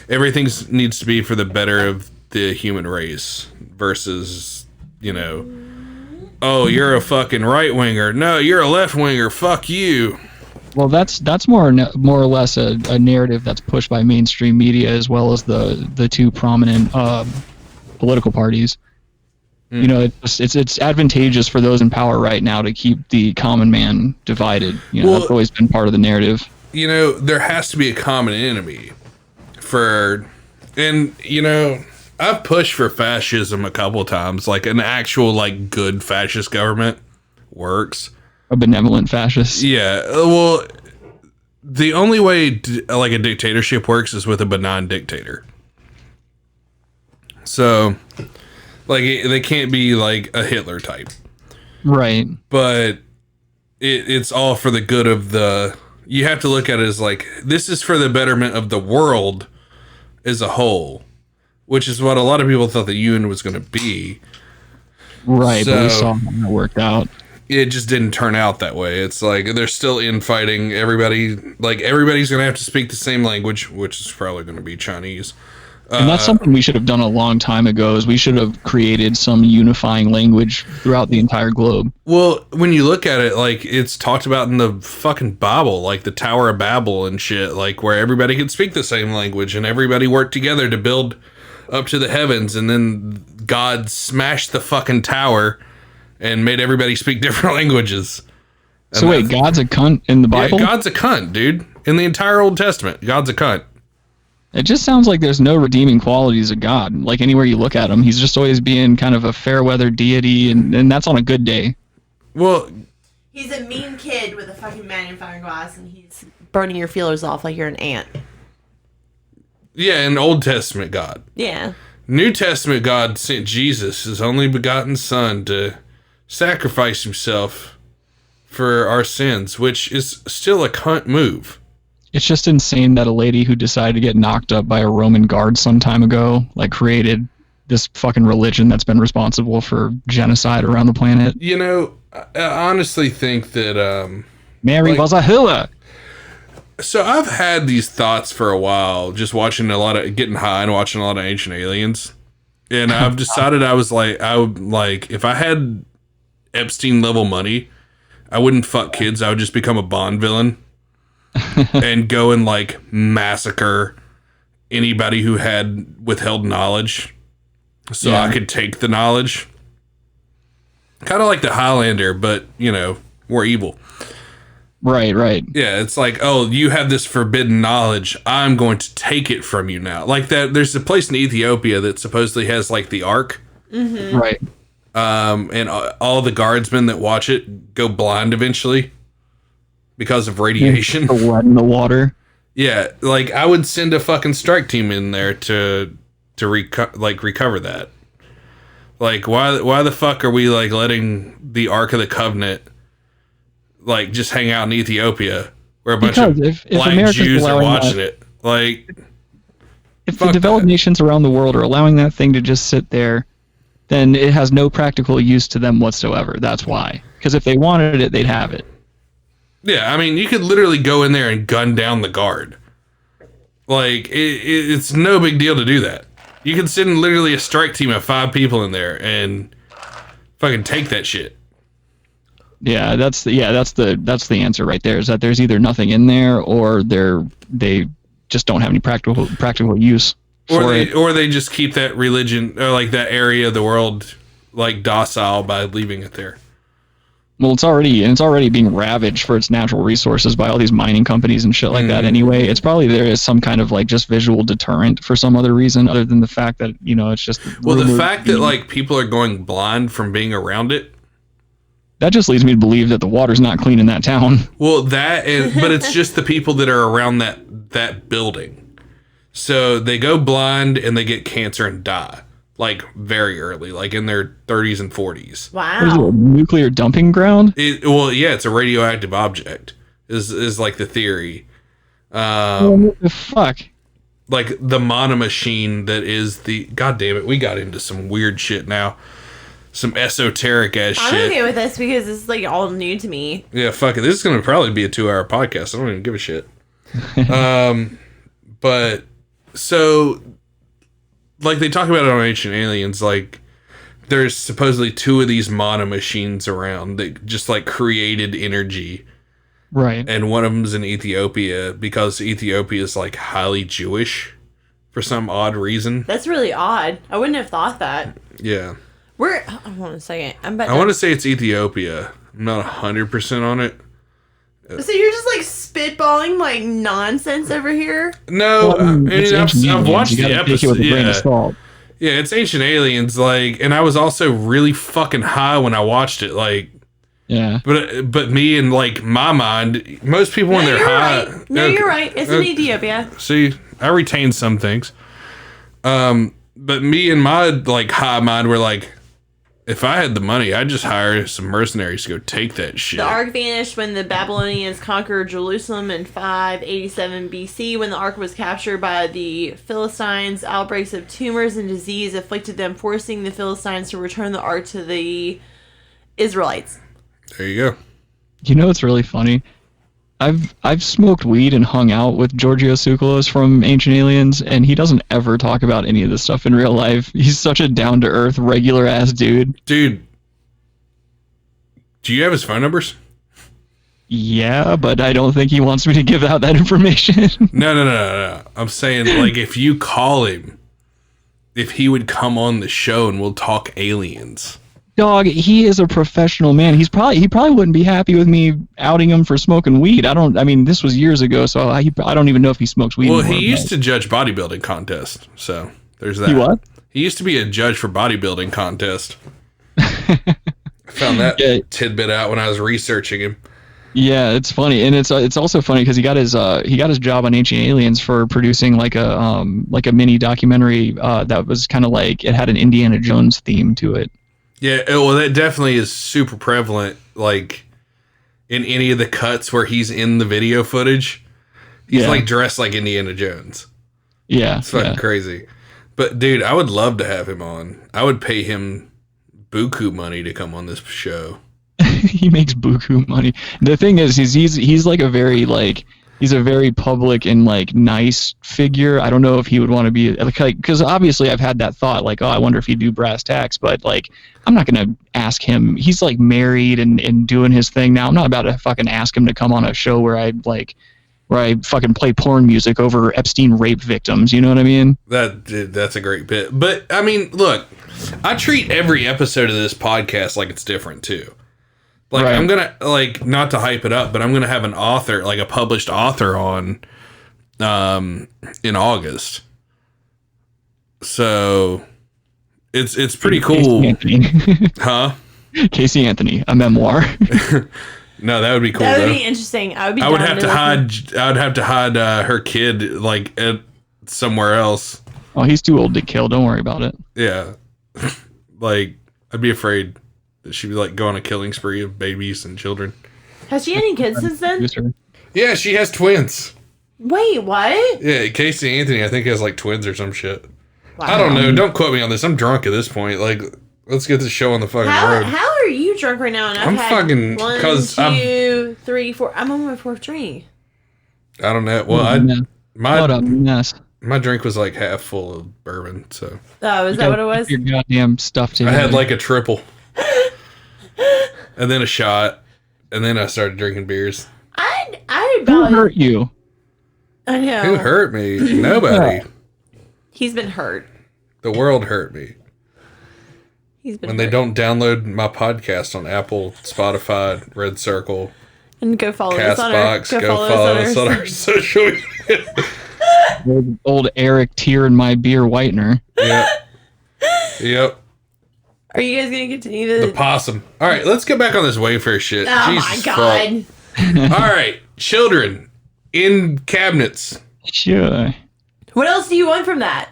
Everything needs to be for the better of the human race versus, oh, you're a fucking right winger. No, you're a left winger. Fuck you. Well, that's more or less a narrative that's pushed by mainstream media as well as the two prominent political parties. You know, it's advantageous for those in power right now to keep the common man divided. You know, that's always been part of the narrative. You know, there has to be a common enemy and you know, I've pushed for fascism a couple times, like an actual like good fascist government works. A benevolent fascist. Yeah, well, the only way like a dictatorship works is with a benign dictator. So, like, they can't be like a Hitler type, right? But it's all for the good of the. You have to look at it as like, this is for the betterment of the world as a whole, which is what a lot of people thought the UN was going to be. Right, but we saw how it worked out. It just didn't turn out that way. It's like they're still infighting. Everybody's going to have to speak the same language, which is probably going to be Chinese. And that's something we should have done a long time ago, is we should have created some unifying language throughout the entire globe. Well, when you look at it, like, it's talked about in the fucking Bible, like the Tower of Babel and shit, like where everybody could speak the same language and everybody worked together to build up to the heavens, and then God smashed the fucking tower and made everybody speak different languages. And so wait, God's a cunt in the Bible? Yeah, God's a cunt, dude. In the entire Old Testament, God's a cunt. It just sounds like there's no redeeming qualities of God. Like anywhere you look at him, he's just always being kind of a fair weather deity, and that's on a good day. Well, he's a mean kid with a fucking magnifying glass, and he's burning your feelers off like you're an ant. Yeah, in Old Testament God. Yeah. New Testament God sent Jesus, his only begotten son, to sacrifice himself for our sins, which is still a cunt move. It's just insane that a lady who decided to get knocked up by a Roman guard some time ago, like, created this fucking religion that's been responsible for genocide around the planet. You know, I honestly think that Mary was a hooer. So I've had these thoughts for a while, just getting high and watching a lot of Ancient Aliens, and I've decided I would like if I had Epstein level money, I wouldn't fuck kids. I would just become a Bond villain. And go and like massacre anybody who had withheld knowledge, so I could take the knowledge. Kind of like the Highlander, but you know, we're evil. Right. Yeah, it's like, oh, you have this forbidden knowledge, I'm going to take it from you now. Like that. There's a place in Ethiopia that supposedly has like the Ark. Mm-hmm. Right. And all the guardsmen that watch it go blind eventually. Because of radiation. The lead in the water. Yeah, like I would send a fucking strike team in there to recover that. Like why the fuck are we like letting the Ark of the Covenant like just hang out in Ethiopia where a bunch of black Jews are watching it? Like, if the developed nations around the world are allowing that thing to just sit there, then it has no practical use to them whatsoever. That's why. Because if they wanted it, they'd have it. Yeah, I mean, you could literally go in there and gun down the guard. Like, it's no big deal to do that. You can send literally a strike team of 5 people in there and fucking take that shit. Yeah, that's the answer right there. Is that there's either nothing in there or they just don't have any practical use. Or they just keep that religion or like that area of the world like docile by leaving it there. Well, it's already being ravaged for its natural resources by all these mining companies and shit like that anyway. It's probably there is some kind of like just visual deterrent for some other reason other than the fact that, you know, it's just... Well, the fact that like people are going blind from being around it. That just leads me to believe that the water's not clean in that town. Well, but it's just the people that are around that building. So they go blind and they get cancer and die. Like very early, like in their 30s and 40s. Wow. What is it, a nuclear dumping ground? It's a radioactive object. Is like the theory. What the fuck? Like the monomachine that is the... God damn it, we got into some weird shit now. Some esoteric ass shit. I'm okay with this because it's like all new to me. Yeah, fuck it. This is going to probably be a 2-hour podcast. I don't even give a shit. But so... Like, they talk about it on Ancient Aliens, like, there's supposedly 2 of these monomachines around that just, like, created energy. Right. And one of them's in Ethiopia, because Ethiopia is, like, highly Jewish for some odd reason. That's really odd. I wouldn't have thought that. Yeah. Hold on a second. I want to say it's Ethiopia. I'm not 100% on it. So you're just like spitballing like nonsense over here? No, I've watched the episode. Yeah, it's Ancient Aliens. Like, and I was also really fucking high when I watched it. Like, yeah. But me and like my mind, most people when they're high. Right. No, you're right. It's in Ethiopia. See, I retain some things. But me and my like high mind were like, if I had the money, I'd just hire some mercenaries to go take that shit. The ark vanished when the Babylonians conquered Jerusalem in 587 BC. When the ark was captured by the Philistines, outbreaks of tumors and disease afflicted them, forcing the Philistines to return the ark to the Israelites. There you go. You know what's really funny? I've smoked weed and hung out with Giorgio Tsoukalos from Ancient Aliens, and he doesn't ever talk about any of this stuff in real life. He's such a down-to-earth, regular-ass dude. Dude, do you have his phone numbers? Yeah, but I don't think he wants me to give out that information. No. I'm saying, like, if you call him, if he would come on the show and we'll talk aliens. Dog, he is a professional man. He probably wouldn't be happy with me outing him for smoking weed. I mean, this was years ago, so I don't even know if he smokes weed anymore. Well, he used to judge bodybuilding contests, so there's that. He what? He used to be a judge for bodybuilding contest. I found that tidbit out when I was researching him. Yeah, it's funny, and it's also funny because he got his job on Ancient Aliens for producing like a mini documentary that was kind of like, it had an Indiana Jones theme to it. Yeah, well, that definitely is super prevalent, like, in any of the cuts where he's in the video footage. He's, like, dressed like Indiana Jones. Yeah. It's fucking crazy. But, dude, I would love to have him on. I would pay him buku money to come on this show. He makes buku money. The thing is, he's like a very, like... He's a very public and like nice figure. I don't know if he would want to be like, because obviously I've had that thought like, oh, I wonder if he'd do Brass Tacks, but like, I'm not gonna ask him. He's like married and doing his thing now. I'm not about to fucking ask him to come on a show where I fucking play porn music over Epstein rape victims. You know what I mean? That's a great bit. But I mean, look, I treat every episode of this podcast like it's different too. Like, right. I'm going to, like, not to hype it up, but I'm going to have an author, like a published author on in August. So, it's pretty cool. Huh? Casey Anthony, a memoir. No, that would be cool. That would be interesting. I would have to hide her kid, like, at somewhere else. Oh, he's too old to kill. Don't worry about it. Yeah. Like, I'd be afraid that she'd be like go on a killing spree of babies and children. Has she any kids since then? Yeah, she has twins. Wait, what? Yeah, Casey Anthony, I think, has like twins or some shit. Wow. I don't know. Don't quote me on this. I'm drunk at this point. Like, let's get this show on the fucking road. How are you drunk right now? And I'm fucking 1, 2, 3, 4. I'm on my 4th drink. I don't know. Well, my drink was like half full of bourbon. So. Oh, is that what it was? Your goddamn stuff together. I had like a triple. And then a shot, and then I started drinking beers. Who hurt you? I know. Who hurt me? Nobody. He's been hurt. The world hurt me. He's been when hurt. They don't download my podcast on Apple, Spotify, Red Circle, and go follow us on our social media. Old Eric Tear in my beer whitener. Yep. Are you guys going to continue the possum? All right, let's get back on this Wayfair shit. Oh, Jesus my God. All right, children in cabinets. Sure. What else do you want from that?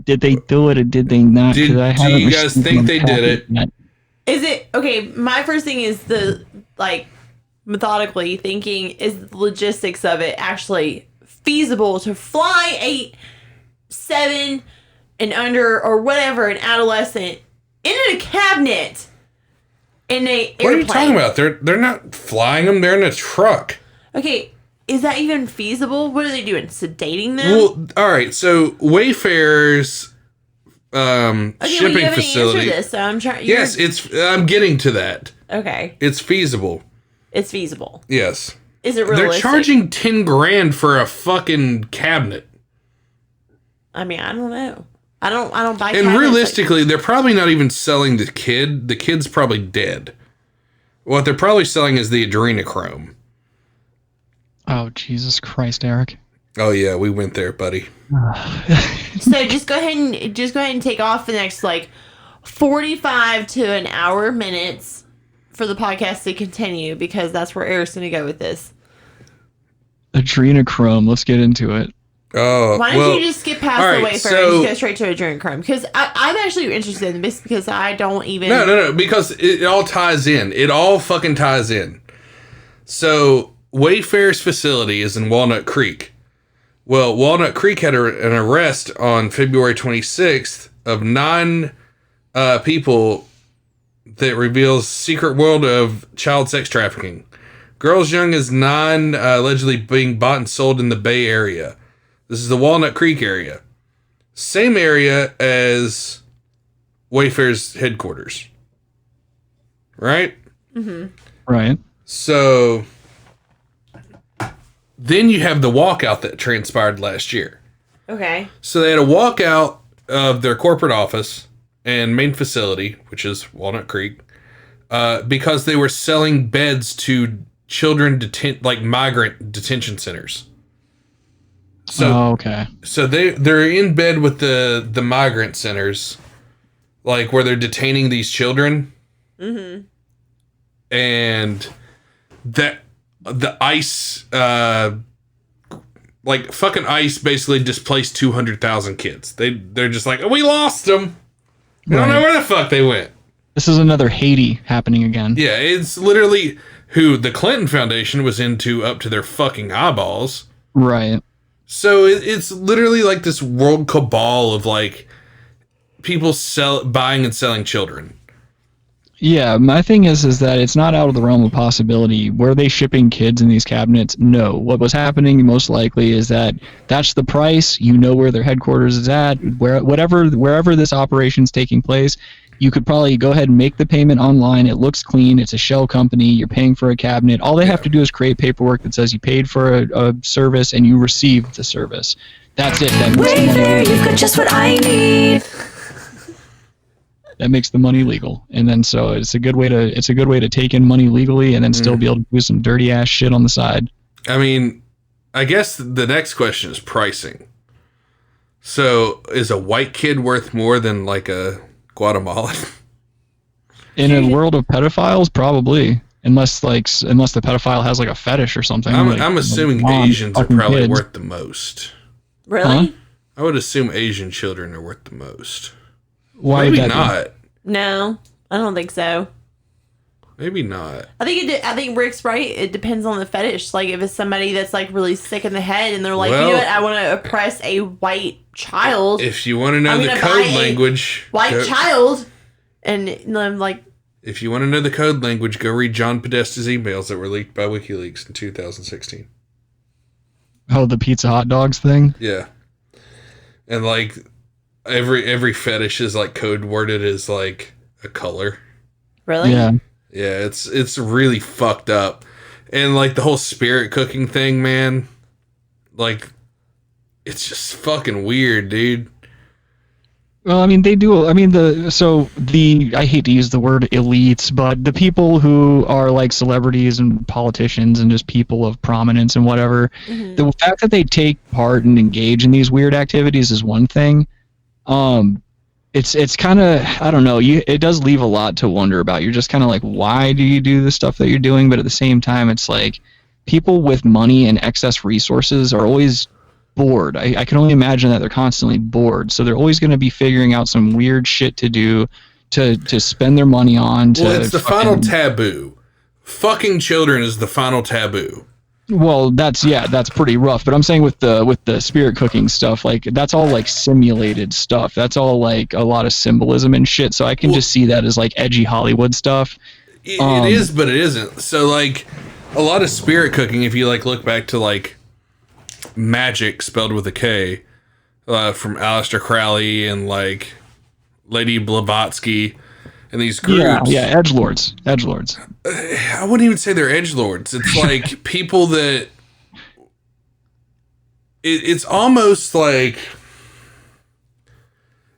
Did they do it or did they not? Do you guys think they did it? Yet. Is it... Okay, my first thing is the, like, methodically thinking, is the logistics of it actually feasible to fly a 7 and under or whatever, an adolescent, in a cabinet in a airplane? What are you talking about? They're not flying them. They're in a truck. Okay, is that even feasible? What are they doing? Sedating them? Well, all right. So Wayfair's shipping facility. This, so I'm trying. Yes, I'm getting to that. Okay. It's feasible. It's feasible. Yes. Is it realistic? They're charging $10,000 for a fucking cabinet. I mean, I don't know. I don't buy. And realistically, they're probably not even selling the kid. The kid's probably dead. What they're probably selling is the adrenochrome. Oh, Jesus Christ, Eric. Oh yeah, we went there, buddy. So just go ahead and take off the next 45 to an hour minutes for the podcast to continue, because that's where Eric's going to go with this. Adrenochrome. Let's get into it. Oh, why don't you just skip past the Wayfair and just go straight to adrenochrome? Because I'm actually interested in this because I don't even... No, because it all ties in. It all fucking ties in. So, Wayfair's facility is in Walnut Creek. Well, Walnut Creek had an arrest on February 26th of 9 people that reveals secret world of child sex trafficking. Girls young as 9 allegedly being bought and sold in the Bay Area. This is the Walnut Creek area. Same area as Wayfair's headquarters. Right? Mm-hmm. Right. So, then you have the walkout that transpired last year. Okay. So they had a walkout of their corporate office and main facility, which is Walnut Creek, because they were selling beds to children migrant detention centers. So okay. So they're in bed with the migrant centers, where they're detaining these children. Mm-hmm. And that the ICE, fucking ICE basically displaced 200,000 kids. They're just we lost them. We don't know where the fuck they went. This is another Haiti happening again. Yeah, it's literally who the Clinton Foundation was into up to their fucking eyeballs. Right. So it's literally this world cabal of people buying and selling children. Yeah, my thing is that it's not out of the realm of possibility. Were they shipping kids in these cabinets? No. What was happening most likely is that's the price. You know where their headquarters is at. Wherever this operation's taking place, you could probably go ahead and make the payment online. It looks clean. It's a shell company. You're paying for a cabinet. All they have to do is create paperwork that says you paid for a service and you received the service. That's it. Wayfair, you've got just what I need. That makes the money legal, and then so it's a good way to take in money legally, and then still be able to do some dirty ass shit on the side. I mean, I guess the next question is pricing. So, is a white kid worth more than a Guatemalan? In a world of pedophiles, probably, unless the pedophile has a fetish or something. I'm assuming Asians are probably kids. worth the most. Really? Huh? I would assume Asian children are worth the most. Why Maybe would that not. No, I don't think so. Maybe not. I think Rick's right. It depends on the fetish. If it's somebody that's really sick in the head and they're you know what, I want to oppress a white child. If you want to know the code language, child, and I'm if you want to know the code language, go read John Podesta's emails that were leaked by WikiLeaks in 2016. Oh, the pizza hot dogs thing? Yeah. And every fetish is code worded as a color. Really? Yeah. Yeah, it's really fucked up. And the whole spirit cooking thing, man. It's just fucking weird, dude. Well, I mean, they do. I mean, I hate to use the word elites, but the people who are celebrities and politicians and just people of prominence and whatever, the fact that they take part and engage in these weird activities is one thing. It's kind of, I don't know, it does leave a lot to wonder about. You're just kind of why do you do the stuff that you're doing? But at the same time, it's people with money and excess resources are always bored. I can only imagine that they're constantly bored. So they're always going to be figuring out some weird shit to do to spend their money on. Well, it's the final taboo. Fucking children is the final taboo. Well, that's pretty rough. But I'm saying with the spirit cooking stuff, that's all simulated stuff. That's all a lot of symbolism and shit. So I can just see that as edgy Hollywood stuff. It is, but it isn't. So a lot of spirit cooking, if you look back to magic spelled with a K, from Aleister Crowley and Lady Blavatsky and these groups. Yeah, edgelords. I wouldn't even say they're edgelords. It's people that it's almost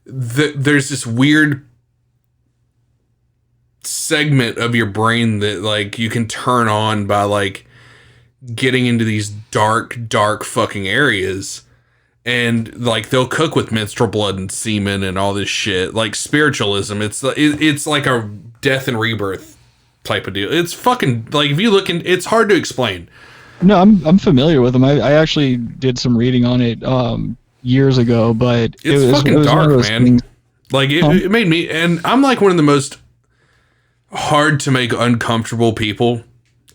there's this weird segment of your brain that like you can turn on by like getting into these dark fucking areas, and like they'll cook with menstrual blood and semen and all this shit, like spiritualism. It's like a death and rebirth type of deal. It's fucking like, if you look in, it's hard to explain. No, I'm familiar with them. I actually did some reading on it years ago, but It's fucking dark, man. things. Like it made me, and I'm like one of the most hard to make uncomfortable people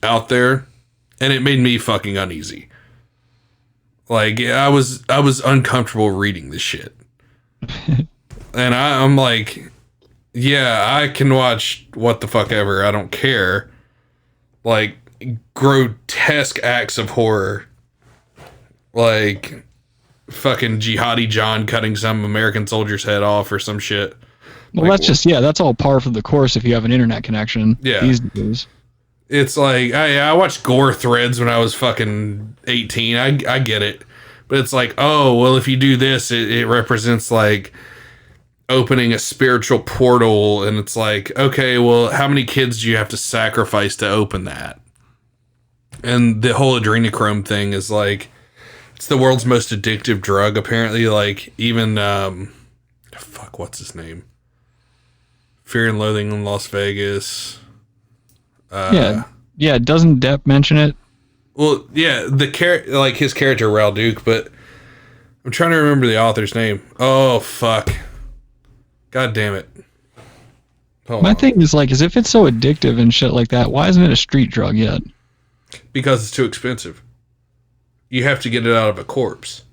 out there, and it made me fucking uneasy. Like I was uncomfortable reading this shit. And I'm like, yeah, I can watch what the fuck ever, I don't care. Like grotesque acts of horror, like fucking Jihadi John cutting some American soldier's head off or some shit. Well, like, that's all par for the course if you have an internet connection. Yeah. These days. It's like, I watched gore threads when I was fucking 18. I get it. But it's like, oh, well, if you do this, it represents like opening a spiritual portal. And it's like, okay, well, how many kids do you have to sacrifice to open that? And the whole adrenochrome thing is like, it's the world's most addictive drug, apparently. Like, even, what's his name? Fear and Loathing in Las Vegas. Yeah. Doesn't Depp mention it? Well, yeah, like his character Raul Duke, but I'm trying to remember the author's name. Oh fuck! God damn it! My thing is like, if it's so addictive and shit like that, why isn't it a street drug yet? Because it's too expensive. You have to get it out of a corpse.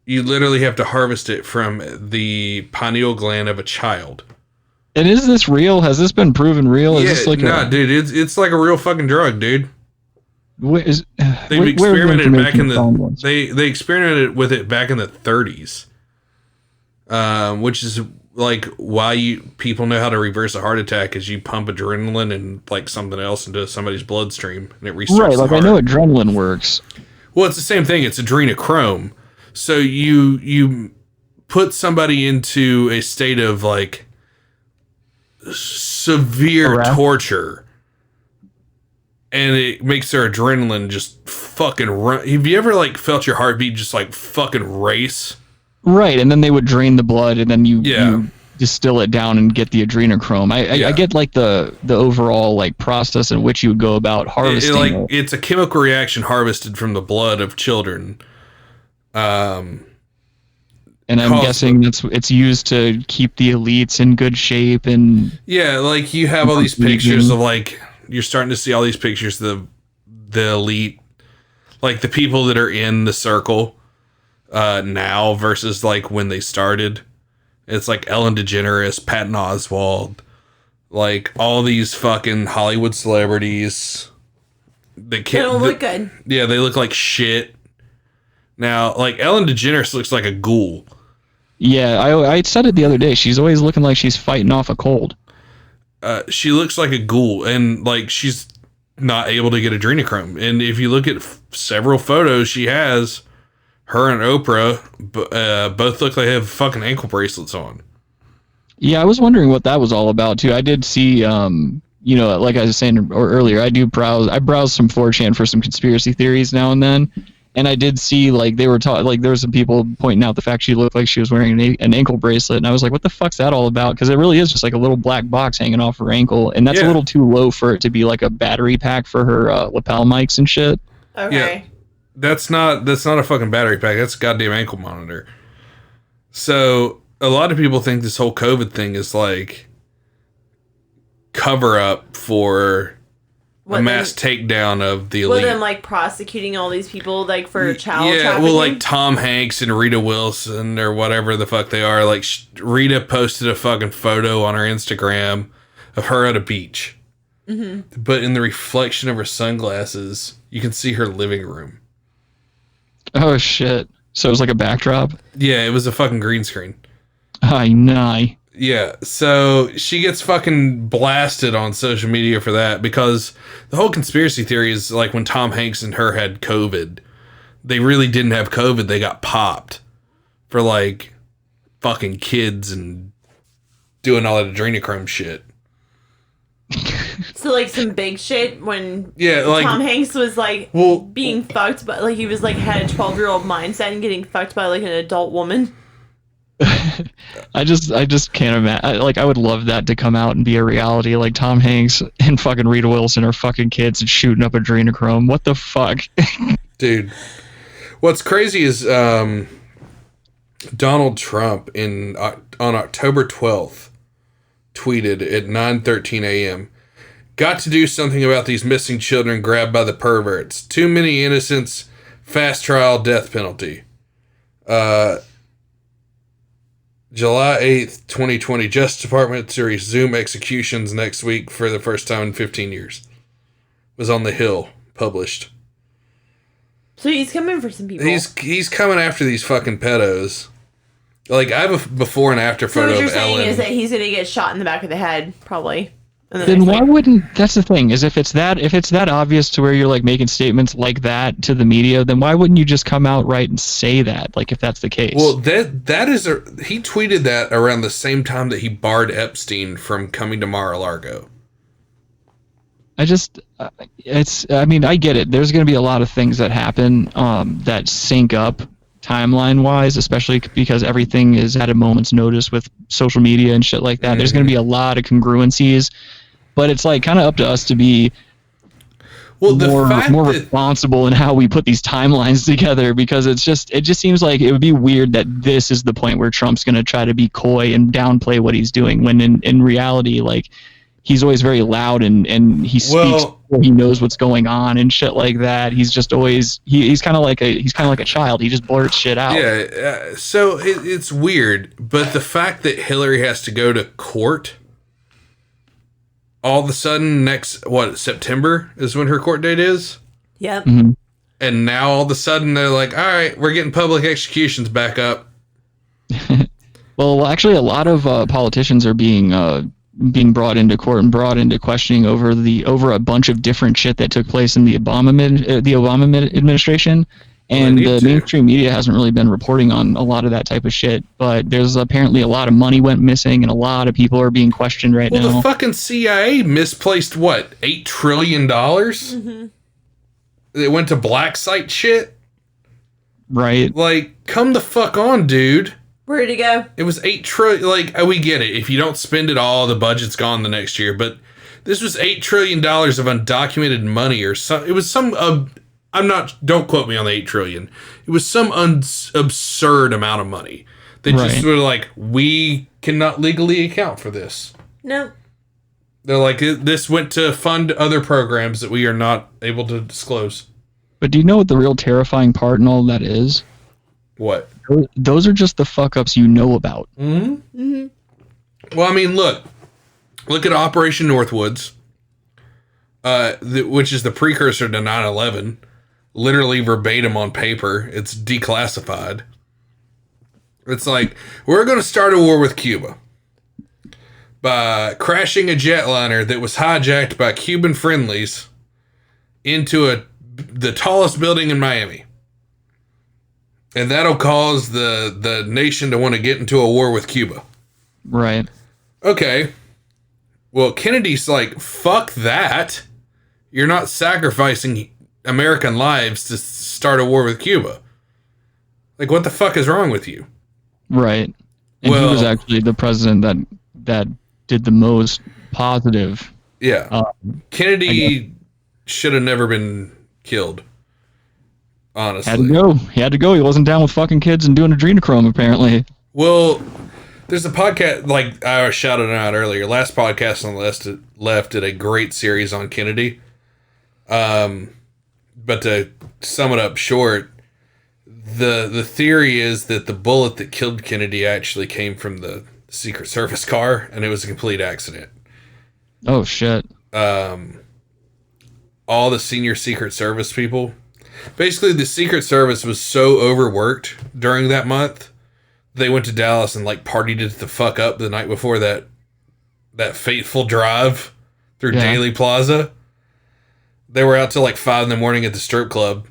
You literally have to harvest it from the pineal gland of a child. And is this real? Has this been proven real? Is this like dude, it's like a real fucking drug, dude. They've experimented back in the they experimented with it back in the 30s, which is like why people know how to reverse a heart attack is you pump adrenaline and like something else into somebody's bloodstream and it restarts. Right, like I know adrenaline works. Well, it's the same thing. It's adrenochrome. So you put somebody into a state of like severe torture, and it makes their adrenaline just fucking run. Have you ever like felt your heartbeat just like fucking race? Right, and then they would drain the blood, and then you distill it down and get the adrenochrome. I get like the overall like process in which you would go about harvesting. It's a chemical reaction harvested from the blood of children. And I'm guessing it's used to keep the elites in good shape. And yeah, like you have all these pictures of like, you're starting to see all these pictures of the elite, like the people that are in the circle now versus like when they started. It's like Ellen DeGeneres, Patton Oswalt, like all these fucking Hollywood celebrities. They don't look good. Yeah, they look like shit. Now, like Ellen DeGeneres looks like a ghoul. Yeah, I said it the other day. She's always looking like she's fighting off a cold. She looks like a ghoul, and like she's not able to get adrenochrome. And if you look at several photos she has, her and Oprah both look like they have fucking ankle bracelets on. Yeah, I was wondering what that was all about too. I did see, like I was saying earlier, I browse some 4chan for some conspiracy theories now and then. And I did see, like, they were like, there were some people pointing out the fact she looked like she was wearing an ankle bracelet. And I was like, what the fuck's that all about? Because it really is just like a little black box hanging off her ankle. And that's a little too low for it to be like a battery pack for her lapel mics and shit. Okay. Yeah, that's not a fucking battery pack. That's a goddamn ankle monitor. So a lot of people think this whole COVID thing is like cover up for a mass takedown of the elite. Well, then, like, prosecuting all these people, like, for child trafficking? Yeah, well, like, Tom Hanks and Rita Wilson or whatever the fuck they are. Like, Rita posted a fucking photo on her Instagram of her at a beach. Mm-hmm. But in the reflection of her sunglasses, you can see her living room. Oh, shit. So it was like a backdrop? Yeah, it was a fucking green screen. Ay, nigh. Yeah, so she gets fucking blasted on social media for that because the whole conspiracy theory is like when Tom Hanks and her had COVID, they really didn't have COVID. They got popped for like fucking kids and doing all that adrenochrome shit. So like some big shit when like Tom Hanks was like being fucked, but like he was like had a 12-year-old mindset and getting fucked by like an adult woman. I just can't imagine. Like, I would love that to come out and be a reality. Like, Tom Hanks and fucking Rita Wilson are fucking kids and shooting up adrenochrome. What the fuck? Dude. What's crazy is Donald Trump on October 12th tweeted at 9:13 a.m. Got to do something about these missing children grabbed by the perverts. Too many innocents. Fast trial death penalty. July 8th, 2020, Justice Department to resume executions next week for the first time in 15 years. Was on the Hill, published. So he's coming for some people. He's coming after these fucking pedos. Like, I have a before and after photo of Ellen. So what you're saying is that he's going to get shot in the back of the head, probably. Then why wouldn't, that's the thing, is if it's that obvious to where you're like making statements like that to the media, then why wouldn't you just come out right and say that, like, if that's the case? Well, that is he tweeted that around the same time that he barred Epstein from coming to Mar-a-Lago. I mean, I get it. There's going to be a lot of things that happen that sync up timeline-wise, especially because everything is at a moment's notice with social media and shit like that. Mm-hmm. There's going to be a lot of congruencies. But it's like kind of up to us to be more responsible in how we put these timelines together, because it just seems like it would be weird that this is the point where Trump's going to try to be coy and downplay what he's doing, when in reality, like, he's always very loud and he speaks before he knows what's going on and shit like that. He's just always he's kind of like a child. He just blurts shit out. Yeah, so it's weird, but the fact that Hillary has to go to court all of a sudden next, September is when her court date is? Yep. Mm-hmm. And now all of a sudden they're like, all right, we're getting public executions back up. Well, actually, a lot of politicians are being brought into court and brought into questioning over a bunch of different shit that took place in the Obama administration. And the mainstream media hasn't really been reporting on a lot of that type of shit. But there's apparently a lot of money went missing, and a lot of people are being questioned right now. Well, the fucking CIA misplaced, $8 trillion? Mm-hmm. It went to black site shit? Right. Like, come the fuck on, dude. Where'd it go? It was $8 trillion. Like, we get it. If you don't spend it all, the budget's gone the next year. But this was $8 trillion of undocumented money, or some. It was some. Don't quote me on the $8 trillion. It was some absurd amount of money that just were like, we cannot legally account for this. No. They're like, this went to fund other programs that we are not able to disclose. But do you know what the real terrifying part in all that is? What? Those are just the fuck ups you know about. Mm-hmm. Mm-hmm. Well, I mean, look at Operation Northwoods, which is the precursor to 9/11. Literally verbatim on paper. It's declassified. It's like, we're going to start a war with Cuba by crashing a jetliner that was hijacked by Cuban friendlies into the tallest building in Miami. And that'll cause the nation to want to get into a war with Cuba. Right. Okay. Well, Kennedy's like, fuck that. You're not sacrificing American lives to start a war with Cuba. Like, what the fuck is wrong with you? Right. And he was actually the president that did the most positive. Yeah. Kennedy should have never been killed. Honestly. He had to go. He wasn't down with fucking kids and doing adrenochrome, apparently. Well, there's a podcast, like I shouted out earlier. Last podcast on the left did a great series on Kennedy. But to sum it up short, the theory is that the bullet that killed Kennedy actually came from the Secret Service car, and it was a complete accident. Oh, shit. All the senior Secret Service people. Basically, the Secret Service was so overworked during that month, they went to Dallas and like partied it the fuck up the night before that fateful drive through Daley Plaza. They were out till like 5 a.m. at the strip club.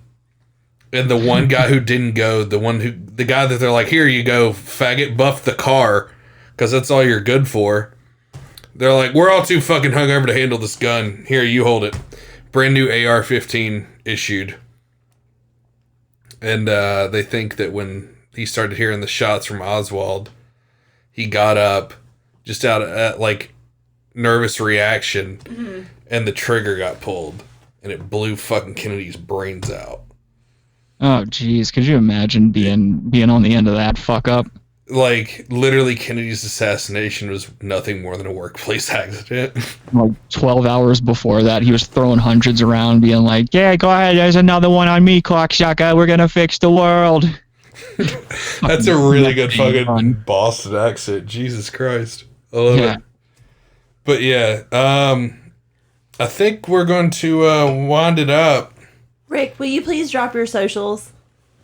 And the one guy who didn't go, the guy that they're like, here you go, faggot, buff the car, because that's all you're good for. They're like, we're all too fucking hungover to handle this gun. Here, you hold it. Brand new AR-15 issued. And they think that when he started hearing the shots from Oswald, he got up just out of like nervous reaction, and the trigger got pulled, and it blew fucking Kennedy's brains out. Oh, jeez. Could you imagine being on the end of that fuck up? Like, literally, Kennedy's assassination was nothing more than a workplace accident. Like 12 hours before that, he was throwing hundreds around, being like, yeah, go ahead, there's another one on me, cocksucker. We're gonna fix the world. That's a really good fucking Boston accent. Jesus Christ. I love it. But yeah, I think we're going to wind it up. Rick, will you please drop your socials?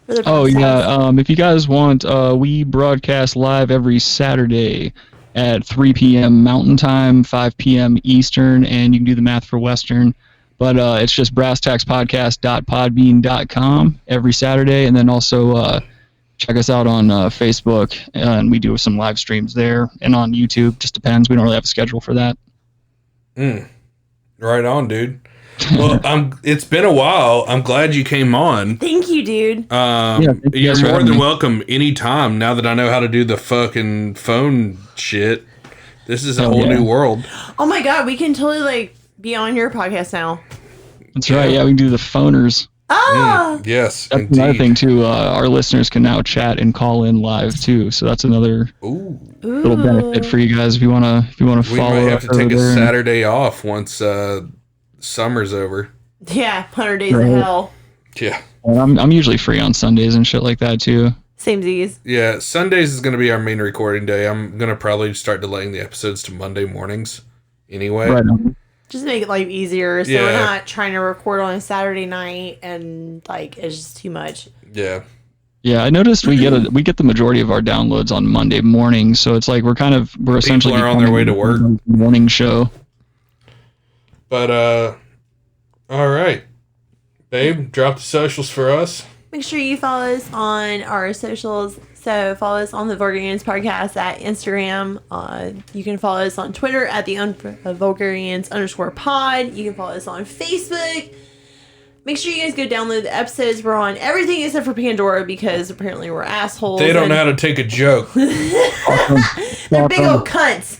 If you guys want, we broadcast live every Saturday at 3 p.m. Mountain Time, 5 p.m. Eastern, and you can do the math for Western. But it's just brasstackspodcast.podbean.com every Saturday, and then also check us out on Facebook, and we do some live streams there, and on YouTube. Just depends. We don't really have a schedule for that. Right on, dude. Well, it's been a while. I'm glad you came on. Thank you, dude. You're more than welcome anytime. Now that I know how to do the fucking phone shit, this is a whole new world. Oh my god, we can totally like be on your podcast now. That's right. Yeah, we can do the phoners. Yes, that's indeed. another thing too. Our listeners can now chat and call in live too. So that's another little benefit for you guys if you wanna follow. We might have to take a Saturday off once summer's over. Yeah, 100 Days of Hell. Yeah. And I'm usually free on Sundays and shit like that too. Samesies. Yeah, Sundays is going to be our main recording day. I'm going to probably start delaying the episodes to Monday mornings anyway. Right on. Just to make it life easier, so we're not trying to record on a Saturday night and like it's just too much. Yeah. Yeah, I noticed we get the majority of our downloads on Monday mornings, so it's like we're essentially people are on their way to work. Morning show. But all right, babe, drop the socials for us. Make sure you follow us on our socials. So follow us on the Vulgarians podcast at Instagram. You can follow us on Twitter at the Vulgarians_pod. You can follow us on Facebook. Make sure you guys go download the episodes. We're on everything except for Pandora because apparently we're assholes. They don't know how to take a joke. They're big old cunts.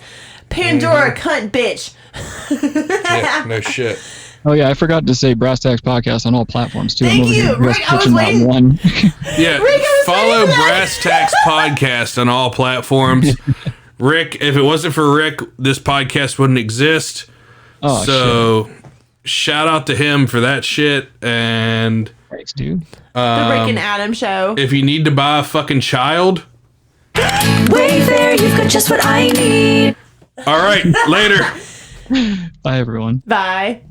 Pandora cunt bitch. Yeah, no shit. Oh yeah, I forgot to say Brass Tacks Podcast on all platforms too. Thank you, Rick. I was waiting. One. Yeah, follow Brass Tacks Podcast on all platforms. Rick, if it wasn't for Rick, this podcast wouldn't exist. Oh, so shout out to him for that shit. And thanks, dude. The Rick and Adam show. If you need to buy a fucking child, Wayfair, you've got just what I need. All right, later. Bye, everyone. Bye.